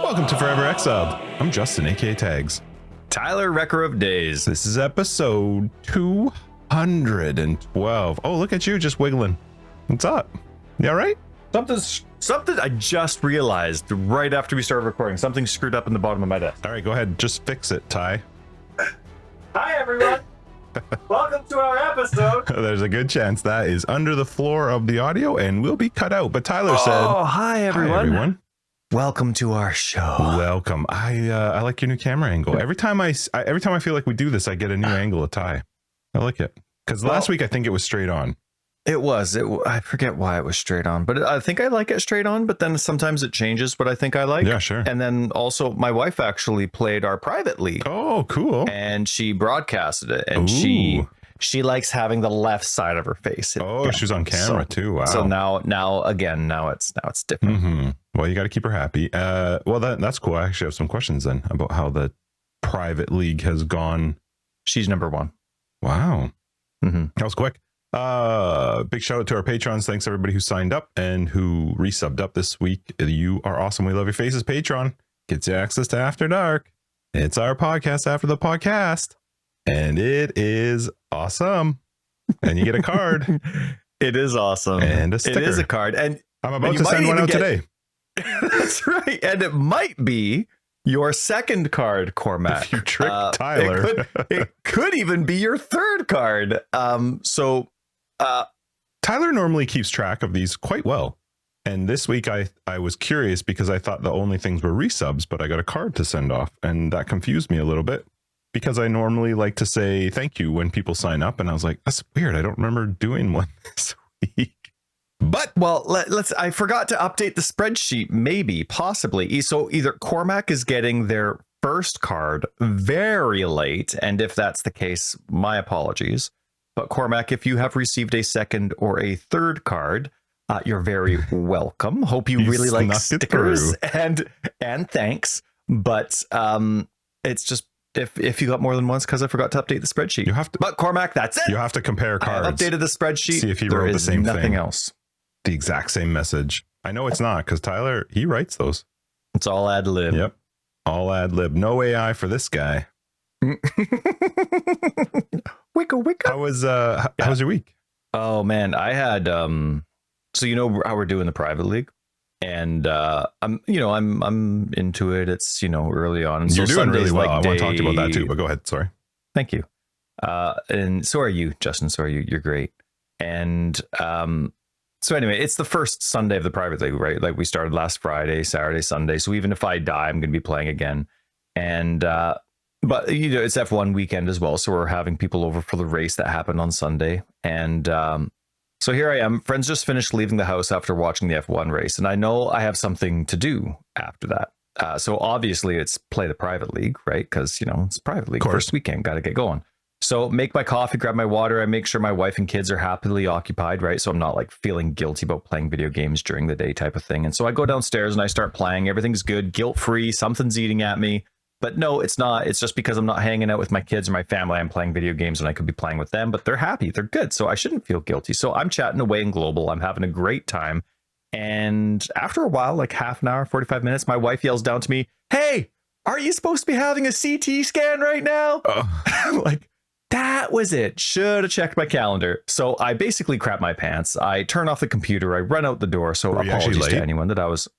Welcome to Forever Exiled. I'm Justin, aka Tags. Tyler, Wrecker of Days. This is episode 212. Oh, look at you just wiggling. What's up? You all right? Something I just realized right after we started recording. Something screwed up in the bottom of my desk. All right, go ahead. Just fix it, Ty. Hi, everyone. Welcome to our episode. There's a good chance that is under the floor of the audio and will be cut out. But Tyler said, "Oh, hi, everyone. Hi, everyone. Welcome to our show." Welcome. I like your new camera angle. Every time I feel like we do this, I get a new angle of Ty. I like it because last week I think it was straight on. It was. I forget why it was straight on, but I think I like it straight on. But then sometimes it changes what I think I like. Yeah, sure. And then also, my wife actually played our private league. Oh, cool. And she broadcasted it, and Ooh. she likes having the left side of her face. Oh, she was on camera too. Wow. So now it's different. Mm-hmm. Well, you got to keep her happy. Well, that's cool. I actually have some questions then about how the private league has gone. She's number one. Wow. Mm-hmm. That was quick. Big shout out to our patrons. Thanks everybody who signed up and who resubbed up this week. You are awesome. We love your faces. Patreon gets you access to After Dark. It's our podcast after the podcast, and it is awesome. And you get a card. It is awesome. And a sticker. It is a card. And I'm about to send one out today. That's right. And it might be your second card, Cormac. If you trick Tyler. It could even be your third card. Tyler normally keeps track of these quite well. And this week I was curious because I thought the only things were resubs, but I got a card to send off. And that confused me a little bit because I normally like to say thank you when people sign up. And I was like, that's weird. I don't remember doing one this week. But I forgot to update the spreadsheet. Maybe, possibly. So either Cormac is getting their first card very late. And if that's the case, my apologies. But Cormac, if you have received a second or a third card, you're very welcome. Hope you really like stickers and thanks. But it's just if you got more than once because I forgot to update the spreadsheet. You have to. But Cormac, that's it. You have to compare cards. I updated the spreadsheet. See if he wrote the same thing. Nothing else. The exact same message. I know it's not because Tyler, he writes those. It's all ad lib. Yep. All ad lib. No AI for this guy. Wicka. How was your week? Oh man, I had so you know how we're doing the private league, and I'm into it. It's early on. And You're so doing Sunday's really well. like I want to talk to you about that too, but go ahead. Sorry. Thank you. And so are you, Justin. So are you. You're great. And so anyway, it's the first Sunday of the private league, right? Like we started last Friday, Saturday, Sunday. So even if I die, I'm going to be playing again. And but it's F1 weekend as well, so we're having people over for the race that happened on Sunday. And so here I am. Friends just finished leaving the house after watching the F1 race, and I know I have something to do after that. So obviously it's play the private league, right? Because it's private league, first weekend, got to get going. So make my coffee, grab my water. I make sure my wife and kids are happily occupied, right? So I'm not like feeling guilty about playing video games during the day type of thing. And so I go downstairs and I start playing. Everything's good, guilt-free. Something's eating at me. But no, it's not. It's just because I'm not hanging out with my kids or my family. I'm playing video games and I could be playing with them, but they're happy. They're good. So I shouldn't feel guilty. So I'm chatting away in global. I'm having a great time. And after a while, like half an hour, 45 minutes, my wife yells down to me, "Hey, aren't you supposed to be having a CT scan right now?" I'm like, that was it. Should have checked my calendar. So I basically crap my pants. I turn off the computer. I run out the door. So apologies to anyone that I was.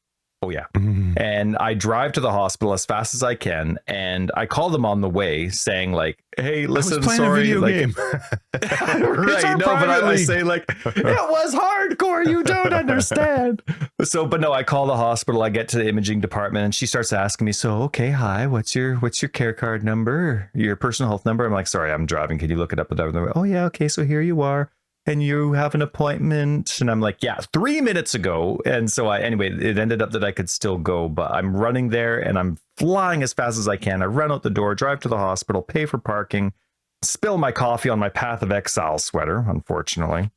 Oh, yeah. And I drive to the hospital as fast as I can. And I call them on the way saying like, "Hey, listen, I was playing sorry." a video game. Right. No, but I say like, "It was hardcore. You don't understand." But no, I call the hospital. I get to the imaging department and she starts asking me, "So, okay, hi, what's your care card number? Your personal health number?" I'm like, "Sorry, I'm driving. Can you look it up?" "Oh, yeah. Okay. So here you are. And you have an appointment." And I'm like, "Yeah, 3 minutes ago." And so it ended up that I could still go, but I'm running there and I'm flying as fast as I can. I run out the door, drive to the hospital, pay for parking, spill my coffee on my Path of Exile sweater, unfortunately.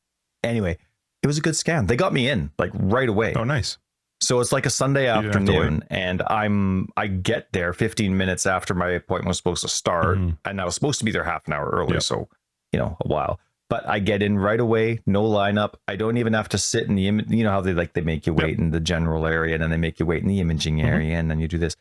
Anyway, it was a good scan. They got me in like right away. Oh, nice. So it's like a Sunday afternoon and I get there 15 minutes after my appointment was supposed to start. And I was supposed to be there half an hour early. Yep. So, a while. but I get in right away, no lineup. I don't even have to sit in the you know how they make you wait in the general area, and then they make you wait in the imaging area, and then you do this.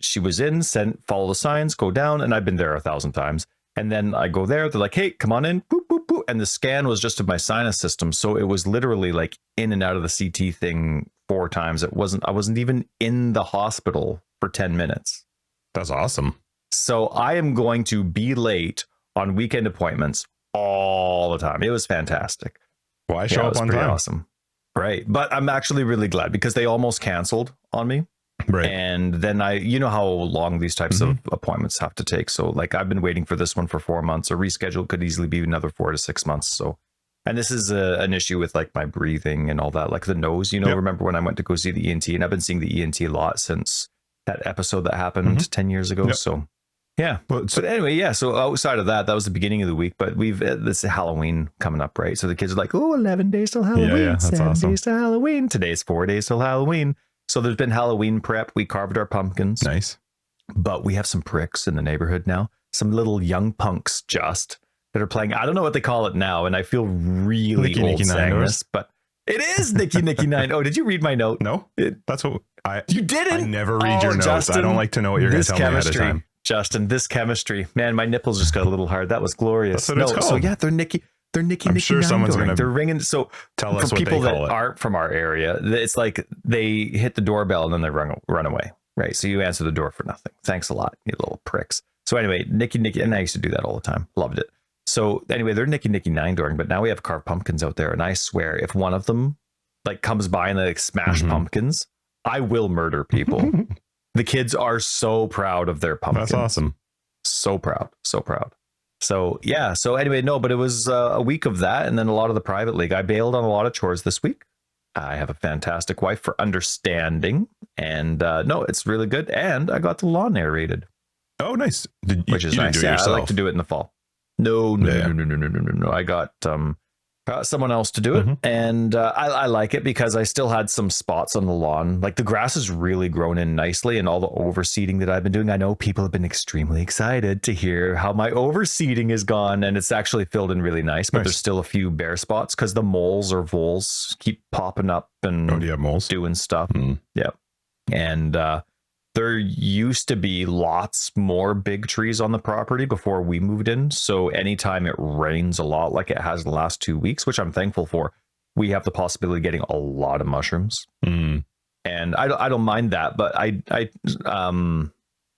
She was in, follow the signs, go down, and I've been there 1,000 times. And then I go there, they're like, hey, come on in, boop, boop, boop. And the scan was just of my sinus system. So it was literally like in and out of the CT thing 4 times. I wasn't even in the hospital for 10 minutes. That's awesome. So I am going to be late on weekend appointments all the time. It was fantastic. Why show up on time? Awesome. Right. But I'm actually really glad because they almost canceled on me. Right. And then you know how long these types of appointments have to take. So like I've been waiting for this one for 4 months. A reschedule could easily be another 4 to 6 months. So, and this is an issue with like my breathing and all that, like the nose, you know, remember when I went to go see the ENT, and I've been seeing the ENT a lot since that episode that happened 10 years ago. Yep. So yeah. But anyway, yeah. So outside of that was the beginning of the week, but this is Halloween coming up, right? So the kids are like, oh, 11 days till Halloween. Yeah, that's 7 days till Halloween. Today's 4 days till Halloween. So there's been Halloween prep. We carved our pumpkins. Nice. But we have some pricks in the neighborhood now. Some little young punks that are playing. I don't know what they call it now. And I feel really old saying this, but it is Nicky 9. Oh, did you read my note? No, that's what you didn't. I never read your notes. Justin, I don't like to know what you're going to tell me ahead of time. Justin, this chemistry, man, my nipples just got a little hard. That was glorious. That's what it's called. So yeah, they're Nicky. I'm sure someone's going to. They're ringing. So tell us for people that aren't from our area, it's like they hit the doorbell and then they run away. Right. So you answer the door for nothing. Thanks a lot, you little pricks. So anyway, Nicky, and I used to do that all the time. Loved it. So anyway, they're Nicky 9 dooring, but now we have carved pumpkins out there, and I swear, if one of them like comes by and they like smash pumpkins, I will murder people. The kids are so proud of their pumpkins. That's awesome. So proud. So proud. So yeah. So anyway, no, but it was a week of that, and then a lot of the private league. I bailed on a lot of chores this week. I have a fantastic wife for understanding, and no, it's really good. And I got the lawn aerated. Oh, nice. Which is nice. Yeah, I like to do it in the fall. No. I got someone else to do it, and I like it because I still had some spots on the lawn. Like the grass has really grown in nicely, and all the overseeding that I've been doing. I know people have been extremely excited to hear how my overseeding is gone, and it's actually filled in really nice. But there's still a few bare spots because the moles or voles keep popping up and do you have moles? Doing stuff. Yeah, and there used to be lots more big trees on the property before we moved in. So anytime it rains a lot, like it has the last 2 weeks, which I'm thankful for, we have the possibility of getting a lot of mushrooms. And I don't mind that, but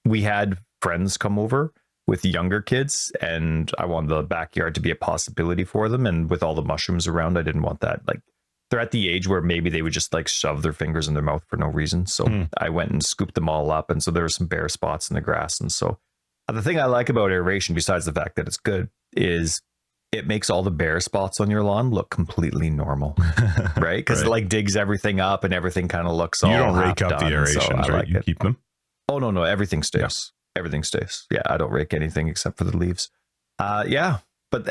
we had friends come over with younger kids, and I wanted the backyard to be a possibility for them. And with all the mushrooms around, I didn't want that. Like, they're at the age where maybe they would just like shove their fingers in their mouth for no reason. So I went and scooped them all up. And so there were some bare spots in the grass. And so the thing I like about aeration, besides the fact that it's good, is it makes all the bare spots on your lawn look completely normal, right? Because it like digs everything up and everything kind of looks all. You don't rake up the aerations, so right? You keep them. Oh no, everything stays. Yeah. Everything stays. Yeah, I don't rake anything except for the leaves. Yeah. But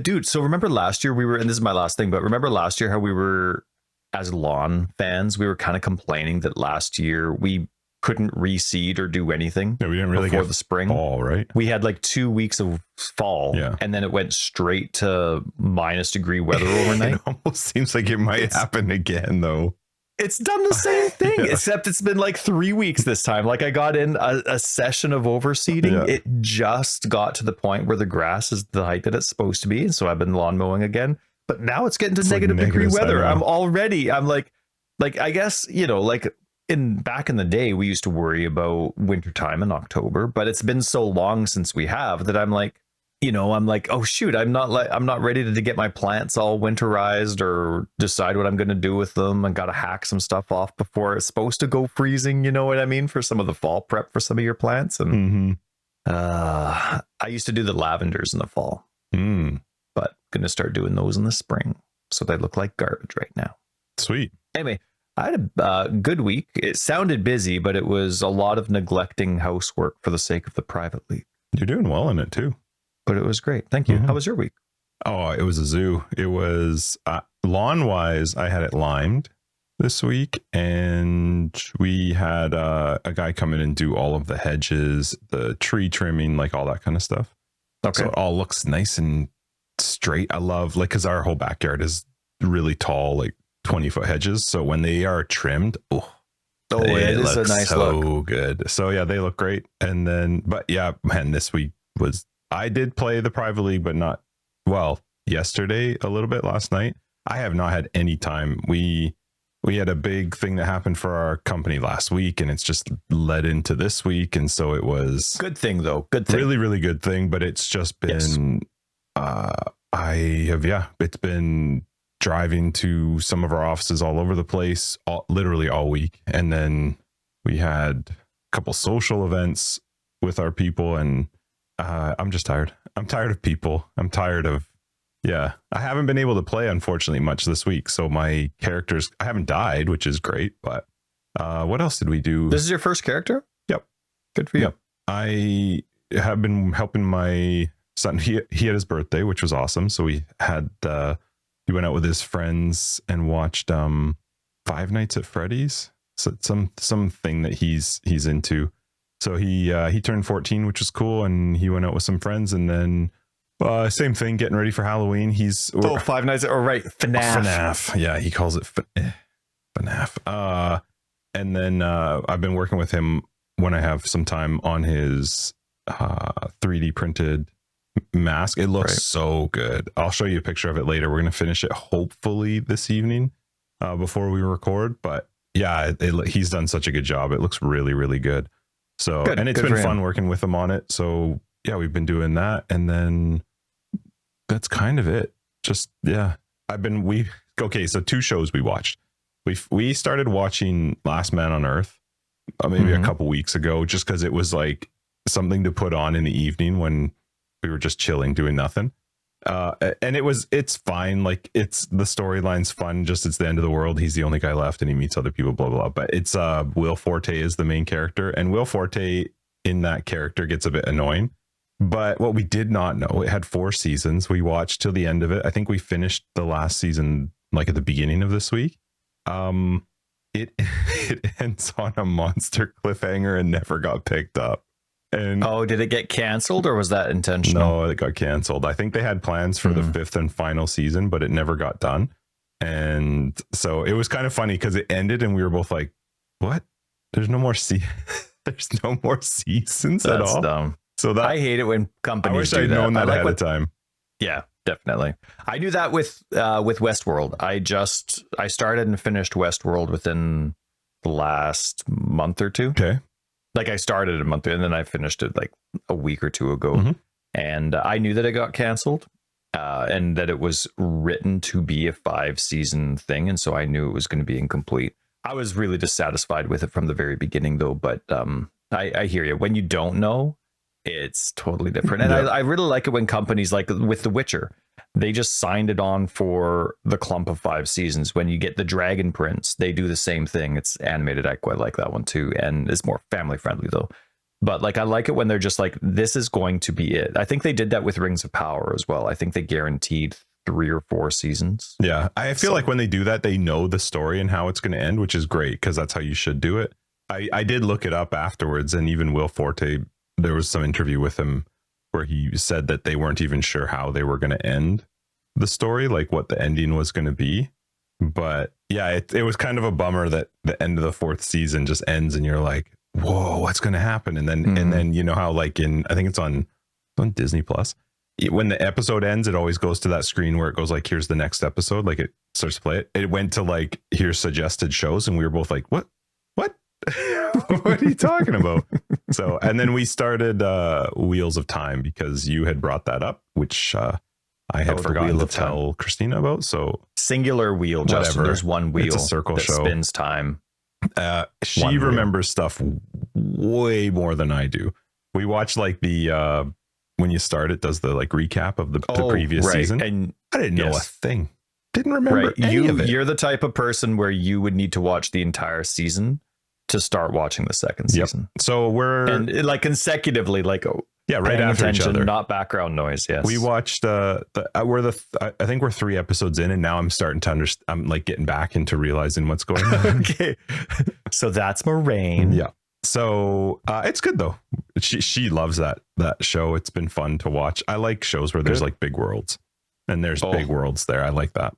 dude, so remember last year and this is my last thing, but remember last year how we were, as lawn fans, we were kind of complaining that last year we couldn't reseed or do anything. Yeah, we didn't really get the spring. Fall, right? We had like 2 weeks of fall, and then it went straight to -degree weather overnight. It almost seems like it might happen again, though. It's done the same thing, except it's been like 3 weeks this time. Like I got in a session of overseeding. Yeah. It just got to the point where the grass is the height that it's supposed to be. And so I've been lawn mowing again. But now it's getting to negative degree weather. I'm like, I guess, you know, like back in the day, we used to worry about wintertime in October, but it's been so long since we have that I'm like, oh shoot, I'm not ready to get my plants all winterized or decide what I'm going to do with them. I got to hack some stuff off before it's supposed to go freezing. You know what I mean? For some of the fall prep for some of your plants. And I used to do the lavenders in the fall, but going to start doing those in the spring. So they look like garbage right now. Sweet. Anyway, I had a good week. It sounded busy, but it was a lot of neglecting housework for the sake of the private league. You're doing well in it too. But it was great. Thank you. How was your week? Oh, it was a zoo. It was lawn wise. I had it limed this week, and we had a guy come in and do all of the hedges, the tree trimming, like all that kind of stuff. Okay. So it all looks nice and straight. I love like because our whole backyard is really tall, like 20-foot hedges. So when they are trimmed, it is a looks nice so look. good. So yeah, they look great. And then, but yeah, man, this week was I did play the private league, but not yesterday a little bit, last night. I have not had any time. We had a big thing that happened for our company last week, and it's just led into this week, and so it was Good thing though. Good thing. really, really good thing. But it's just been it's been driving to some of our offices all over the place, literally all week, and then we had a couple social events with our people, and I'm just tired. I'm tired of people. I'm tired of I haven't been able to play, unfortunately, much this week. So my characters, I haven't died, which is great. But what else did we do? This is your first character? Yep. Good for you. Yep. I have been helping my son. He had his birthday, which was awesome. So we had he went out with his friends and watched Five Nights at Freddy's. So something that he's into. So he turned 14, which was cool, and he went out with some friends, and then same thing, getting ready for Halloween. Five Nights, FNAF. Yeah, he calls it FNAF. And then I've been working with him when I have some time on his 3D printed mask. It looks so good. I'll show you a picture of it later. We're going to finish it hopefully this evening before we record. But yeah, he's done such a good job. It looks really, really good. So, and it's been fun working with him on it. So yeah, we've been doing that. And then that's kind of it. Just, yeah, so 2 shows we watched. We started watching Last Man on Earth maybe a couple weeks ago, just because it was like something to put on in the evening when we were just chilling, doing nothing. And it's fine. Like the storyline's fun. Just it's the end of the world. He's the only guy left and he meets other people, blah, blah, blah. But it's Will Forte is the main character, and Will Forte in that character gets a bit annoying. But what we did not know, it had 4 seasons. We watched till the end of it. I think we finished the last season like at the beginning of this week. It ends on a monster cliffhanger and never got picked up. And did it get canceled, or was that intentional? No, it got canceled. I think they had plans for the 5th and final season, but it never got done. And so it was kind of funny because it ended and we were both like, what? There's no more there's no more seasons at all. That's dumb. So that I hate it when companies do that. I wish I'd known that ahead of time. Yeah, definitely. I knew that with Westworld. I started and finished Westworld within the last month or two. Okay. Like I started a month and then I finished it like a week or two ago. And I knew that it got canceled and that it was written to be a 5-season thing. And so I knew it was going to be incomplete. I was really dissatisfied with it from the very beginning though. But I hear you. When you don't know, it's totally different. And I really like it when companies like with The Witcher, they just signed it on for the clump of 5 seasons. When you get the Dragon Prince, they do the same thing. It's animated. I quite like that one too. And it's more family friendly though. But like, I like it when they're just like, this is going to be it. I think they did that with Rings of Power as well. I think they guaranteed 3 or 4 seasons. Yeah. I feel like when they do that, they know the story and how it's going to end, which is great because that's how you should do it. I did look it up afterwards, and even Will Forte, there was some interview with him where he said that they weren't even sure how they were going to end the story, like what the ending was going to be. But yeah, it was kind of a bummer that the end of the 4th season just ends and you're like, whoa, what's going to happen? And then you know how like I think it's on Disney Plus, when the episode ends, it always goes to that screen where it goes like, here's the next episode. Like it starts to play it. It went to like, here's suggested shows. And we were both like, what? What are you talking about? So, and then we started Wheels of Time because you had brought that up, which I had forgotten to tell Christina about. So singular wheel, Justin. There's one wheel. It's a circle show. Spins time. She remembers stuff way more than I do. We watched like the when you start, it does the like recap of the previous season, and I didn't know a thing. Didn't remember any of it. You're the type of person where you would need to watch the entire season to start watching the second season. So we're and like consecutively, like right after each other, not background noise. Yes, we watched I think we're 3 episodes in, and now I'm starting to understand. I'm like getting back into realizing what's going on. Okay, so that's Moraine. Yeah. So it's good though. She loves that show. It's been fun to watch. I like shows where there's like big worlds. and there's big worlds there. I like that.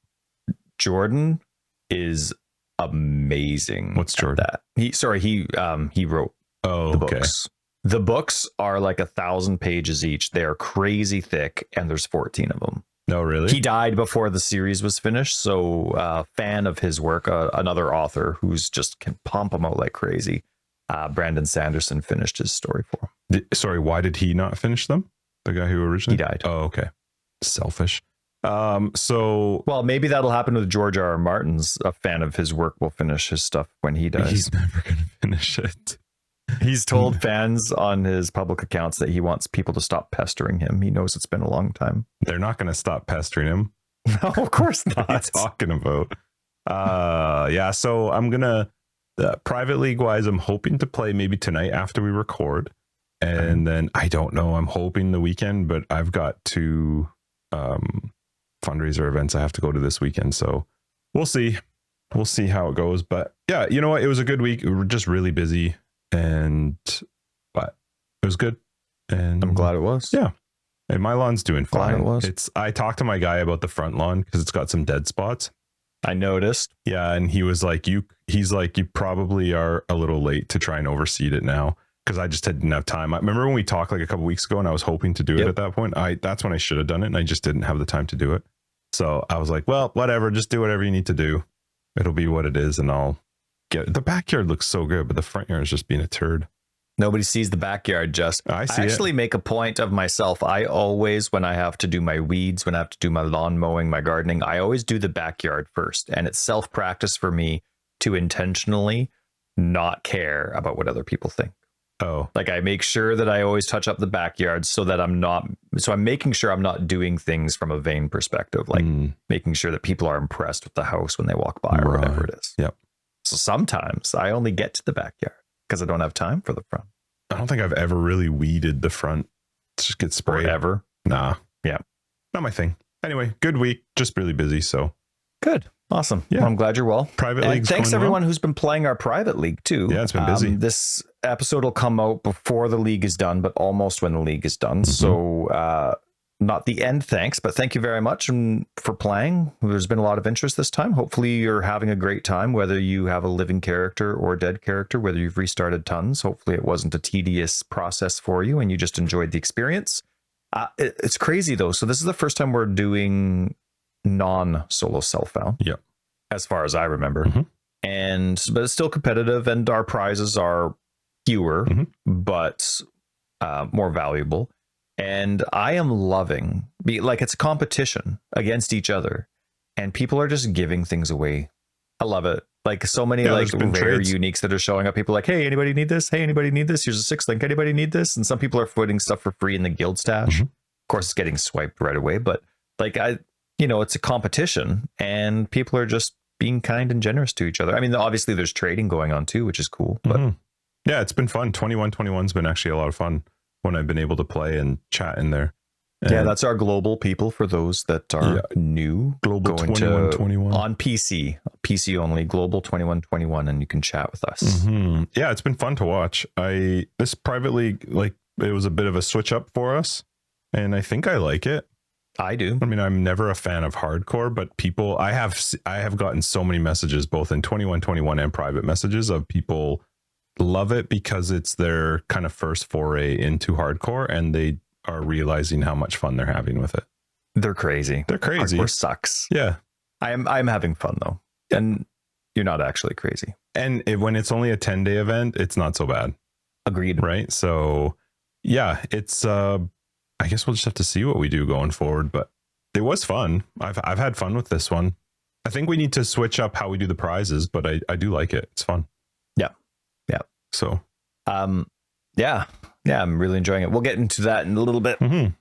Jordan is amazing. What's Jordan? That he wrote the books. The books are like 1,000 pages each. They are crazy thick, and there's 14 of them. No, really? He died before the series was finished, so fan of his work, another author who's just can pump them out like crazy. Brandon Sanderson finished his story for him. Sorry, why did he not finish them? The guy who originally died. Oh, okay. Selfish. So well, maybe that'll happen with George R. R. Martin's. A fan of his work will finish his stuff when he dies. He's never going to finish it. He's told fans on his public accounts that he wants people to stop pestering him. He knows it's been a long time. They're not going to stop pestering him. No, of course not. What are you talking about? Yeah, so I'm going to, private league wise, I'm hoping to play maybe tonight after we record. And then I don't know, I'm hoping the weekend, but I've got 2 fundraiser events I have to go to this weekend. So we'll see. We'll see how it goes. But yeah, you know what? It was a good week. We were just really busy. But it was good, and I'm glad it was. Yeah, and my lawn's doing fine. Glad it was. I talked to my guy about the front lawn because it's got some dead spots. I noticed. Yeah, and he was like, you probably are a little late to try and overseed it now, because I just didn't have time. I remember when we talked like a couple weeks ago, and I was hoping to do it at that point. That's when I should have done it, and I just didn't have the time to do it. So I was like, well, whatever, just do whatever you need to do. It'll be what it is, and I'll get it. The backyard looks so good, but the front yard is just being a turd. Nobody sees the backyard, just I actually make a point of myself. I always, when I have to do my weeds, when I have to do my lawn mowing, my gardening, I always do the backyard first. And it's self-practice for me to intentionally not care about what other people think. Oh, like I make sure that I always touch up the backyard so that I'm making sure I'm not doing things from a vain perspective, like making sure that people are impressed with the house when they walk by or whatever it is. Yep. So sometimes I only get to the backyard because I don't have time for the front. I don't think I've ever really weeded the front. It just gets sprayed. Ever? Nah. Yeah. Not my thing. Anyway, good week. Just really busy. So good. Awesome. Yeah. Well, I'm glad you're well. Private league. Thanks everyone who's been playing our private league too. Yeah, it's been busy. This episode will come out before the league is done, but almost when the league is done. So not the end thanks, but thank you very much for playing. There's been a lot of interest this time. Hopefully you're having a great time, whether you have a living character or a dead character, whether you've restarted tons. Hopefully it wasn't a tedious process for you and you just enjoyed the experience. It's crazy though. So this is the first time we're doing non-solo self-found. Yep. As far as I remember. But it's still competitive and our prizes are fewer, but more valuable. And I am loving, it's a competition against each other and people are just giving things away. I love it. Like so many rare uniques that are showing up. People are like, hey, anybody need this? Hey, anybody need this? Here's a 6 link. Anybody need this? And some people are putting stuff for free in the guild stash. Of course, it's getting swiped right away, but it's a competition and people are just being kind and generous to each other. I mean, obviously there's trading going on too, which is cool. But yeah, it's been fun. 2121's been actually a lot of fun when I've been able to play and chat in there. And yeah, that's our global people for those that are new. Global 2121 on PC only, global 2121, and you can chat with us. Yeah, it's been fun to watch. This private league, it was a bit of a switch up for us, and I think I like it. I do. I mean, I'm never a fan of hardcore, but people, I have gotten so many messages, both in 2121 and private messages, of people love it because it's their kind of first foray into hardcore, and they are realizing how much fun they're having with it. They're crazy. Hardcore sucks. Yeah. I'm having fun though. And you're not actually crazy. And when it's only a 10-day event, it's not so bad. Agreed. Right. So yeah, it's, I guess we'll just have to see what we do going forward, but it was fun. I've had fun with this one. I think we need to switch up how we do the prizes, but I do like it. It's fun. Yeah. Yeah. So, yeah, I'm really enjoying it. We'll get into that in a little bit. What do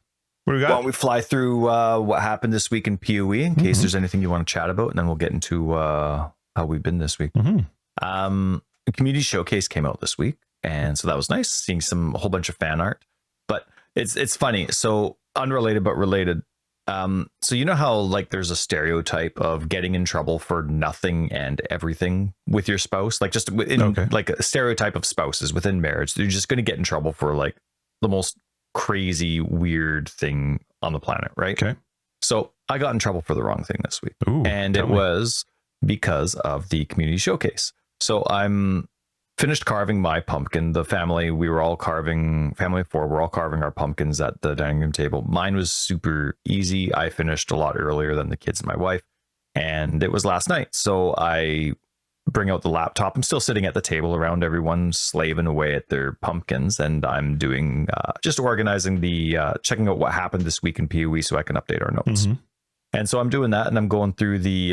we got? Why don't we fly through what happened this week in PoE in case there's anything you want to chat about, and then we'll get into how we've been this week. The community showcase came out this week, and so that was nice seeing a whole bunch of fan art. But it's funny. So unrelated but related. So you know how there's a stereotype of getting in trouble for nothing and everything with your spouse, like a stereotype of spouses within marriage. They're just going to get in trouble for the most crazy, weird thing on the planet, right? Okay. So I got in trouble for the wrong thing this week. Ooh, and it was because of the community showcase. So I'm finished carving my pumpkin. The family, we were all carving, family of 4, we're all carving our pumpkins at the dining room table. Mine was super easy. I finished a lot earlier than the kids and my wife. And it was last night. So I bring out the laptop. I'm still sitting at the table around everyone, slaving away at their pumpkins. And I'm doing, just organizing checking out what happened this week in PoE so I can update our notes. Mm-hmm. And so I'm doing that, and I'm going through the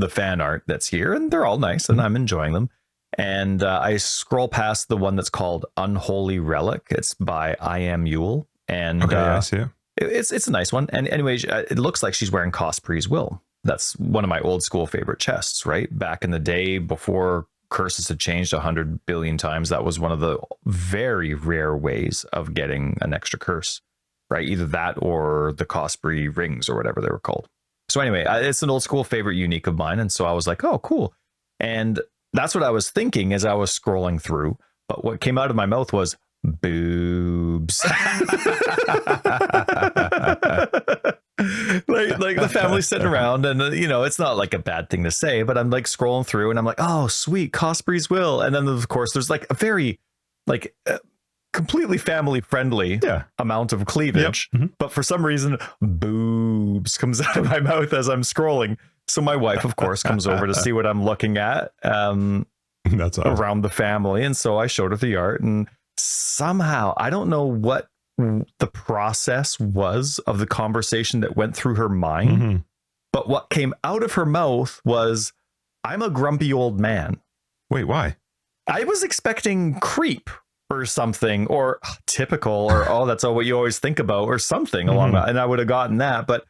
fan art that's here, and they're all nice, and I'm enjoying them. And I scroll past the one that's called Unholy Relic. It's by I Am Yule, and I see it. It's a nice one. And anyways, it looks like she's wearing Cospre's Will. That's one of my old school favorite chests, right? Back in the day, before curses had changed 100 billion times, that was one of the very rare ways of getting an extra curse, right? Either that or the Cosprey rings or whatever they were called. So anyway, it's an old school favorite unique of mine. And so I was like, oh, cool. And that's what I was thinking as I was scrolling through. But what came out of my mouth was boobs. like the family sitting around, and it's not like a bad thing to say, but I'm like scrolling through and I'm like, oh, sweet, Cosprey's Will. And then of course there's like a very completely family friendly amount of cleavage. Yep. Mm-hmm. But for some reason, boobs comes out of my mouth as I'm scrolling. So my wife, of course, comes over to see what I'm looking at. That's awesome. Around the family. And so I showed her the art, and somehow, I don't know what the process was of the conversation that went through her mind, mm-hmm. but what came out of her mouth was, I'm a grumpy old man. Wait, why? I was expecting creep or something, or typical, or oh, that's all what you always think about, or something along that. And I would have gotten that, but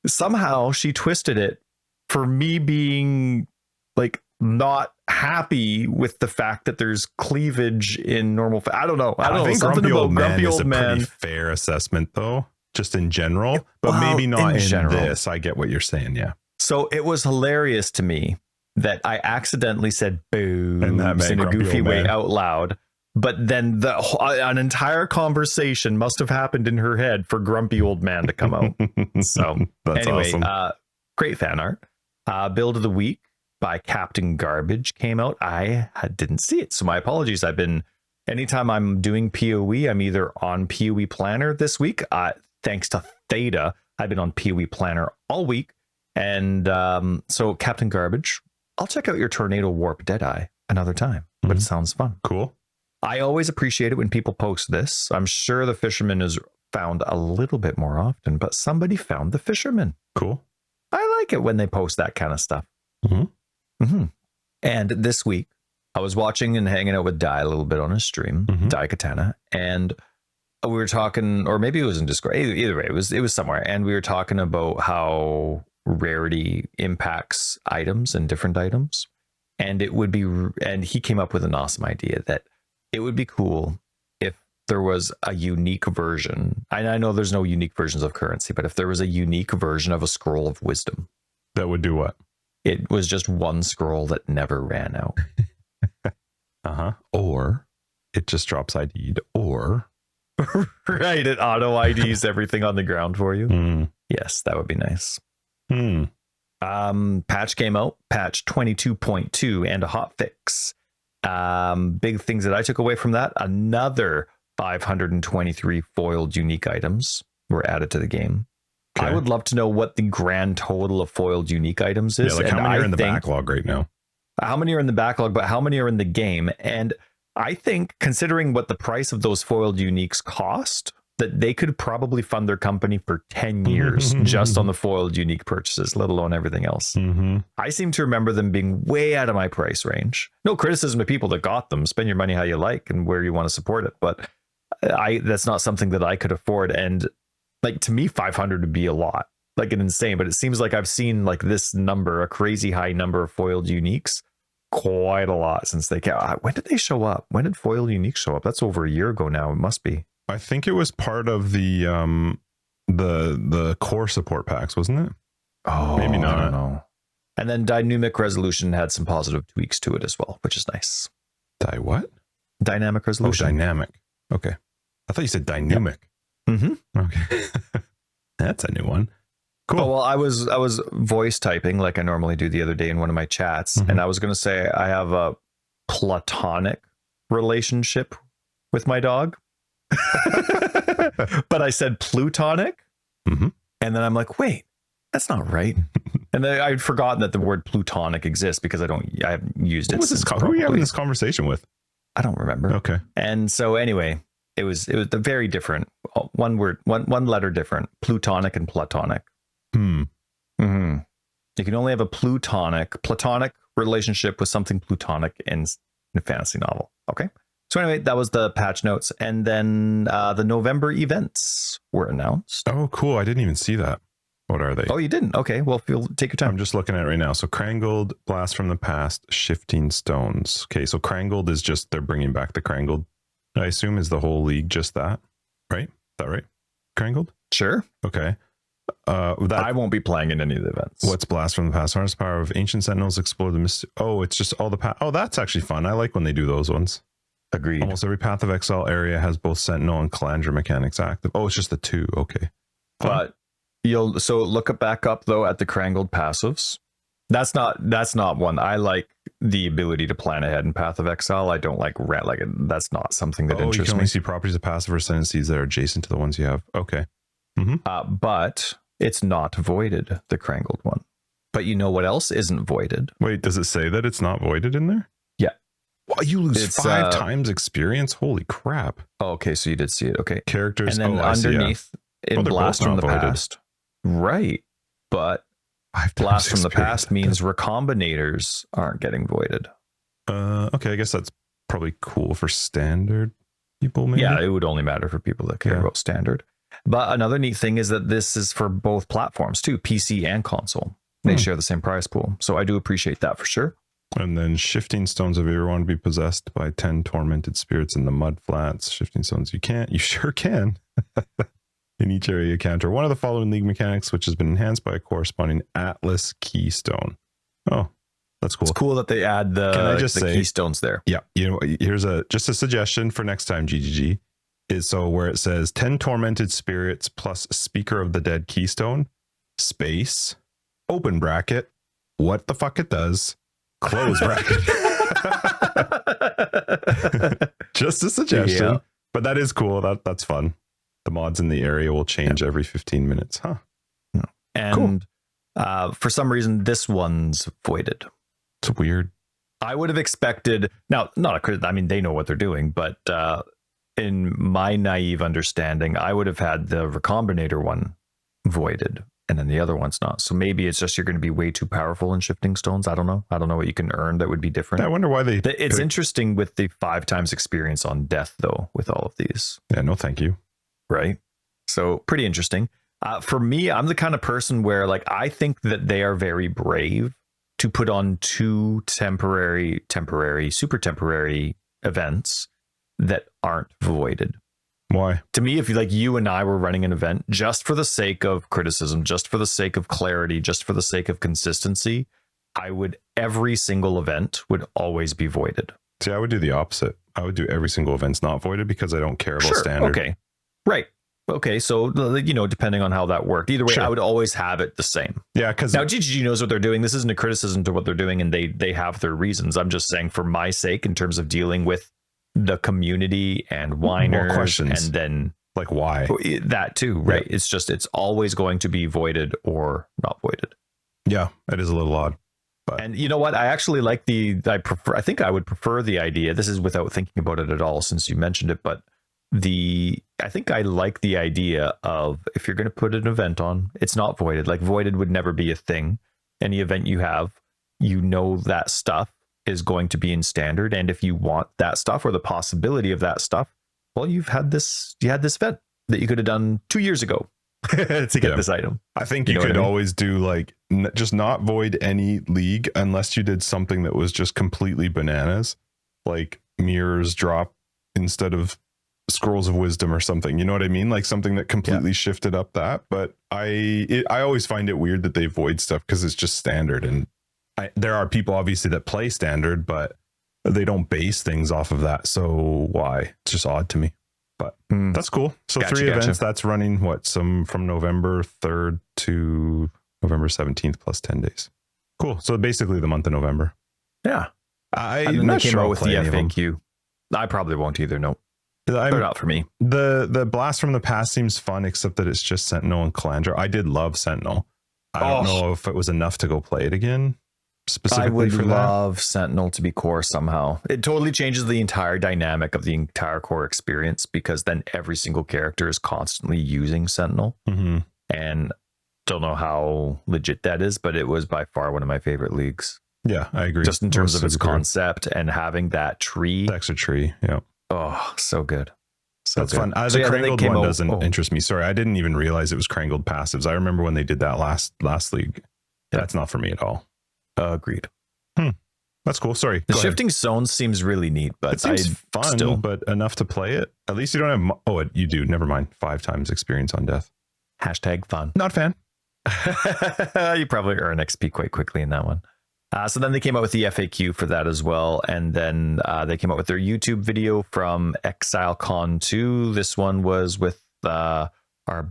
somehow she twisted it for me being like not happy with the fact that there's cleavage in normal. I don't know. I don't know. Something grumpy about old man grumpy is old a man. pretty fair assessment, though, just in general, but maybe not in general. This. I get what you're saying. Yeah. So it was hilarious to me that I accidentally said boobs in a goofy way out loud. But then an entire conversation must have happened in her head for grumpy old man to come out. So that's anyway, awesome. Great fan art. Build of the week by Captain Garbage came out. I didn't see it, so my apologies. Anytime I'm doing PoE, I'm either on PoE Planner this week. Thanks to Theta, I've been on PoE Planner all week. And so Captain Garbage, I'll check out your Tornado Warp Deadeye another time, but it sounds fun. Cool. I always appreciate it when people post this. I'm sure the Fisherman is found a little bit more often, but somebody found the Fisherman. Cool. I like it when they post that kind of stuff. Mm-hmm. Mm-hmm. And this week, I was watching and hanging out with Dai a little bit on his stream, Dai Katana, and we were talking, or maybe it was in Discord. Either way, it was somewhere, and we were talking about how rarity impacts items and different items, and he came up with an awesome idea that it would be cool if there was a unique version. I know there's no unique versions of currency, but if there was a unique version of a scroll of wisdom. That would do what? It was just one scroll that never ran out. Or it just drops ID'd, or... Right, it auto IDs everything on the ground for you. Yes, that would be nice. Patch came out, patch 22.2, and a hot fix. Big things that I took away from that: another 523 foiled unique items were added to the game. Okay. I would love to know what the grand total of foiled unique items is. Yeah, like how many are in the backlog right now? How many are in the backlog, but how many are in the game? And I think, considering what the price of those foiled uniques cost, that they could probably fund their company for 10 years just on the foiled unique purchases, let alone everything else. I seem to remember them being way out of my price range. No criticism to people that got them. Spend your money how you like and where you want to support it. But that's not something that I could afford. And like, to me, 500 would be a lot, like an insane. But it seems like I've seen like this number, a crazy high number of foiled uniques, quite a lot since they came. When did they show up? When did foiled uniques show up? That's over a year ago now. It must be. I think it was part of the core support packs, wasn't it? Oh, maybe not. I don't know. And then Dynamic Resolution had some positive tweaks to it as well, which is nice. What? Dynamic Resolution. Oh, dynamic. Okay. I thought you said dynamic. Yep. Okay. That's a new one. Cool. Oh, well, I was voice typing like I normally do the other day in one of my chats, and I was going to say I have a platonic relationship with my dog, but I said plutonic, and then I'm like, wait, that's not right. And then I'd forgotten that the word plutonic exists because I haven't used it. Who are you having this conversation with? I don't remember. Okay. And so anyway, it was a very different, one letter different, plutonic and platonic. You can only have a platonic relationship with something plutonic in a fantasy novel. Okay. So anyway, that was the patch notes. And then the November events were announced. Oh, cool. I didn't even see that. What are they? Oh, you didn't? Okay. Well, take your time. I'm just looking at it right now. So Crangled, Blast from the Past, Shifting Stones. Okay. So Crangled is just, they're bringing back the Crangled. I assume is the whole league just that, right? Is that right? Crangled? Sure. Okay. I won't be playing in any of the events. What's Blast from the Past? Harness power of ancient sentinels, explore the mystery. Oh, it's just all the path. Oh, that's actually fun. I like when they do those ones. Agreed. Almost every Path of Exile area has both Sentinel and Calandra mechanics active. Oh, it's just the two. Okay. But so look back up though at the Crangled passives. That's not one. I like the ability to plan ahead in Path of Exile. I don't like that's not something that interests me. You can only see properties of passive ascendancies that are adjacent to the ones you have. Okay. But it's not voided, the Crangled one. But you know what else isn't voided? Wait, does it say that it's not voided in there? Yeah. Well, you lose 5 times experience? Holy crap. Oh, okay, so you did see it. Okay. Characters. And then underneath, in Blast from the Past. Right. But Blast from the Past means recombinators aren't getting voided. Okay, I guess that's probably cool for standard people, maybe? Yeah, it would only matter for people that care about standard. But another neat thing is that this is for both platforms too, PC and console. They share the same prize pool. So I do appreciate that for sure. And then Shifting Stones, if you ever want to be possessed by 10 tormented spirits in the mud flats, Shifting Stones, you sure can. In each area you counter one of the following league mechanics, which has been enhanced by a corresponding Atlas Keystone. Oh, that's cool. It's cool that they add the keystones there. Yeah. You know, here's just a suggestion for next time, GGG. Is so where it says 10 tormented spirits plus Speaker of the Dead Keystone, space, open bracket, what the fuck it does, close bracket. Just a suggestion. Yeah. But that is cool. That's fun. The mods in the area will change every 15 minutes. Huh. And cool. For some reason, this one's voided. It's weird. I would have expected, now, they know what they're doing, but in my naive understanding, I would have had the Recombinator one voided, and then the other one's not. So maybe it's just you're going to be way too powerful in Shifting Stones. I don't know what you can earn that would be different. I wonder why It's interesting with the 5 times experience on death, though, with all of these. Yeah, no thank you. Right? So pretty interesting. For me, I'm the kind of person where I think that they are very brave to put on 2 temporary, super temporary events that aren't voided. Why? To me, if you and I were running an event just for the sake of criticism, just for the sake of clarity, just for the sake of consistency, every single event would always be voided. See, I would do the opposite. I would do every single event's not voided because I don't care about standard. Okay. Right. Okay, so depending on how that worked, either way, I would always have it the same. Yeah, because now GGG knows what they're doing. This isn't a criticism to what they're doing, and they have their reasons. I'm just saying, for my sake, in terms of dealing with the community and whiners, and then why that too, right? Yeah. It's always going to be voided or not voided. Yeah, it is a little odd. But. And you know what? I actually like I think I would prefer the idea. This is without thinking about it at all, since you mentioned it, but. I think I like the idea of, if you're going to put an event on, it's not voided. Voided would never be a thing. Any event you have, that stuff is going to be in standard. And if you want that stuff or the possibility of that stuff, well, you had this event that you could have done 2 years ago to get this item. I think you could always do just not void any league unless you did something that was just completely bananas, like mirrors drop instead of Scrolls of Wisdom or something, you know what I mean? Something that completely shifted up that. But I always find it weird that they void stuff because it's just standard, and there are people obviously that play standard, but they don't base things off of that. So why? It's just odd to me. But that's cool. So Gotcha, 3 gotcha. events. That's running some from November 3rd to November 17th plus 10 days. Cool. So basically the month of November. Yeah. I'm And then not they came sure out I'll with the play any of them. FAQ. I probably won't either. No, they're not for me. The Blast from the Past seems fun, except that it's just Sentinel and Calandra. I did love Sentinel. I don't know if it was enough to go play it again. Specifically I would for love Sentinel to be core somehow. It totally changes the entire dynamic of the entire core experience, because then every single character is constantly using Sentinel. Mm-hmm. And don't know how legit that is, but it was by far one of my favorite leagues. Yeah, I agree. Just in terms of its concept and having that tree. The extra tree. Yeah. Oh, so good. So that's good. fun. The Crangled one doesn't interest me. Sorry, I didn't even realize it was Crangled passives. I remember when they did that last league. Yeah. That's not for me at all. Agreed. That's cool. Sorry. The shifting zones seems really neat, but it seems fun, but enough to play it. At least you don't have. You do. Never mind. 5 times experience on death. Hashtag fun. Not a fan. You probably earn XP quite quickly in that one. So then they came out with the FAQ for that as well. And then they came out with their YouTube video from ExileCon 2. This one was with our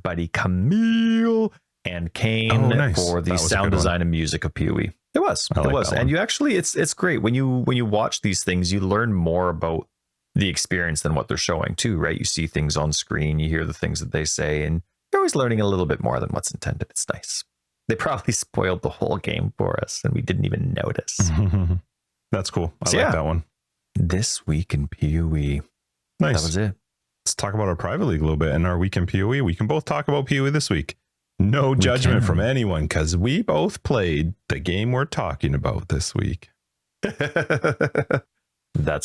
buddy Camille and Kane for the sound design and music of PoE. It was. And you actually, it's great. When you watch these things, you learn more about the experience than what they're showing too, right? You see things on screen, you hear the things that they say, and you're always learning a little bit more than what's intended. It's nice. They probably spoiled the whole game for us and we didn't even notice. That's cool. I like that one. This week in PoE. Nice. That was it. Let's talk about our private league a little bit and our week in PoE. We can both talk about PoE this week. No judgment from anyone, because we both played the game we're talking about this week. That's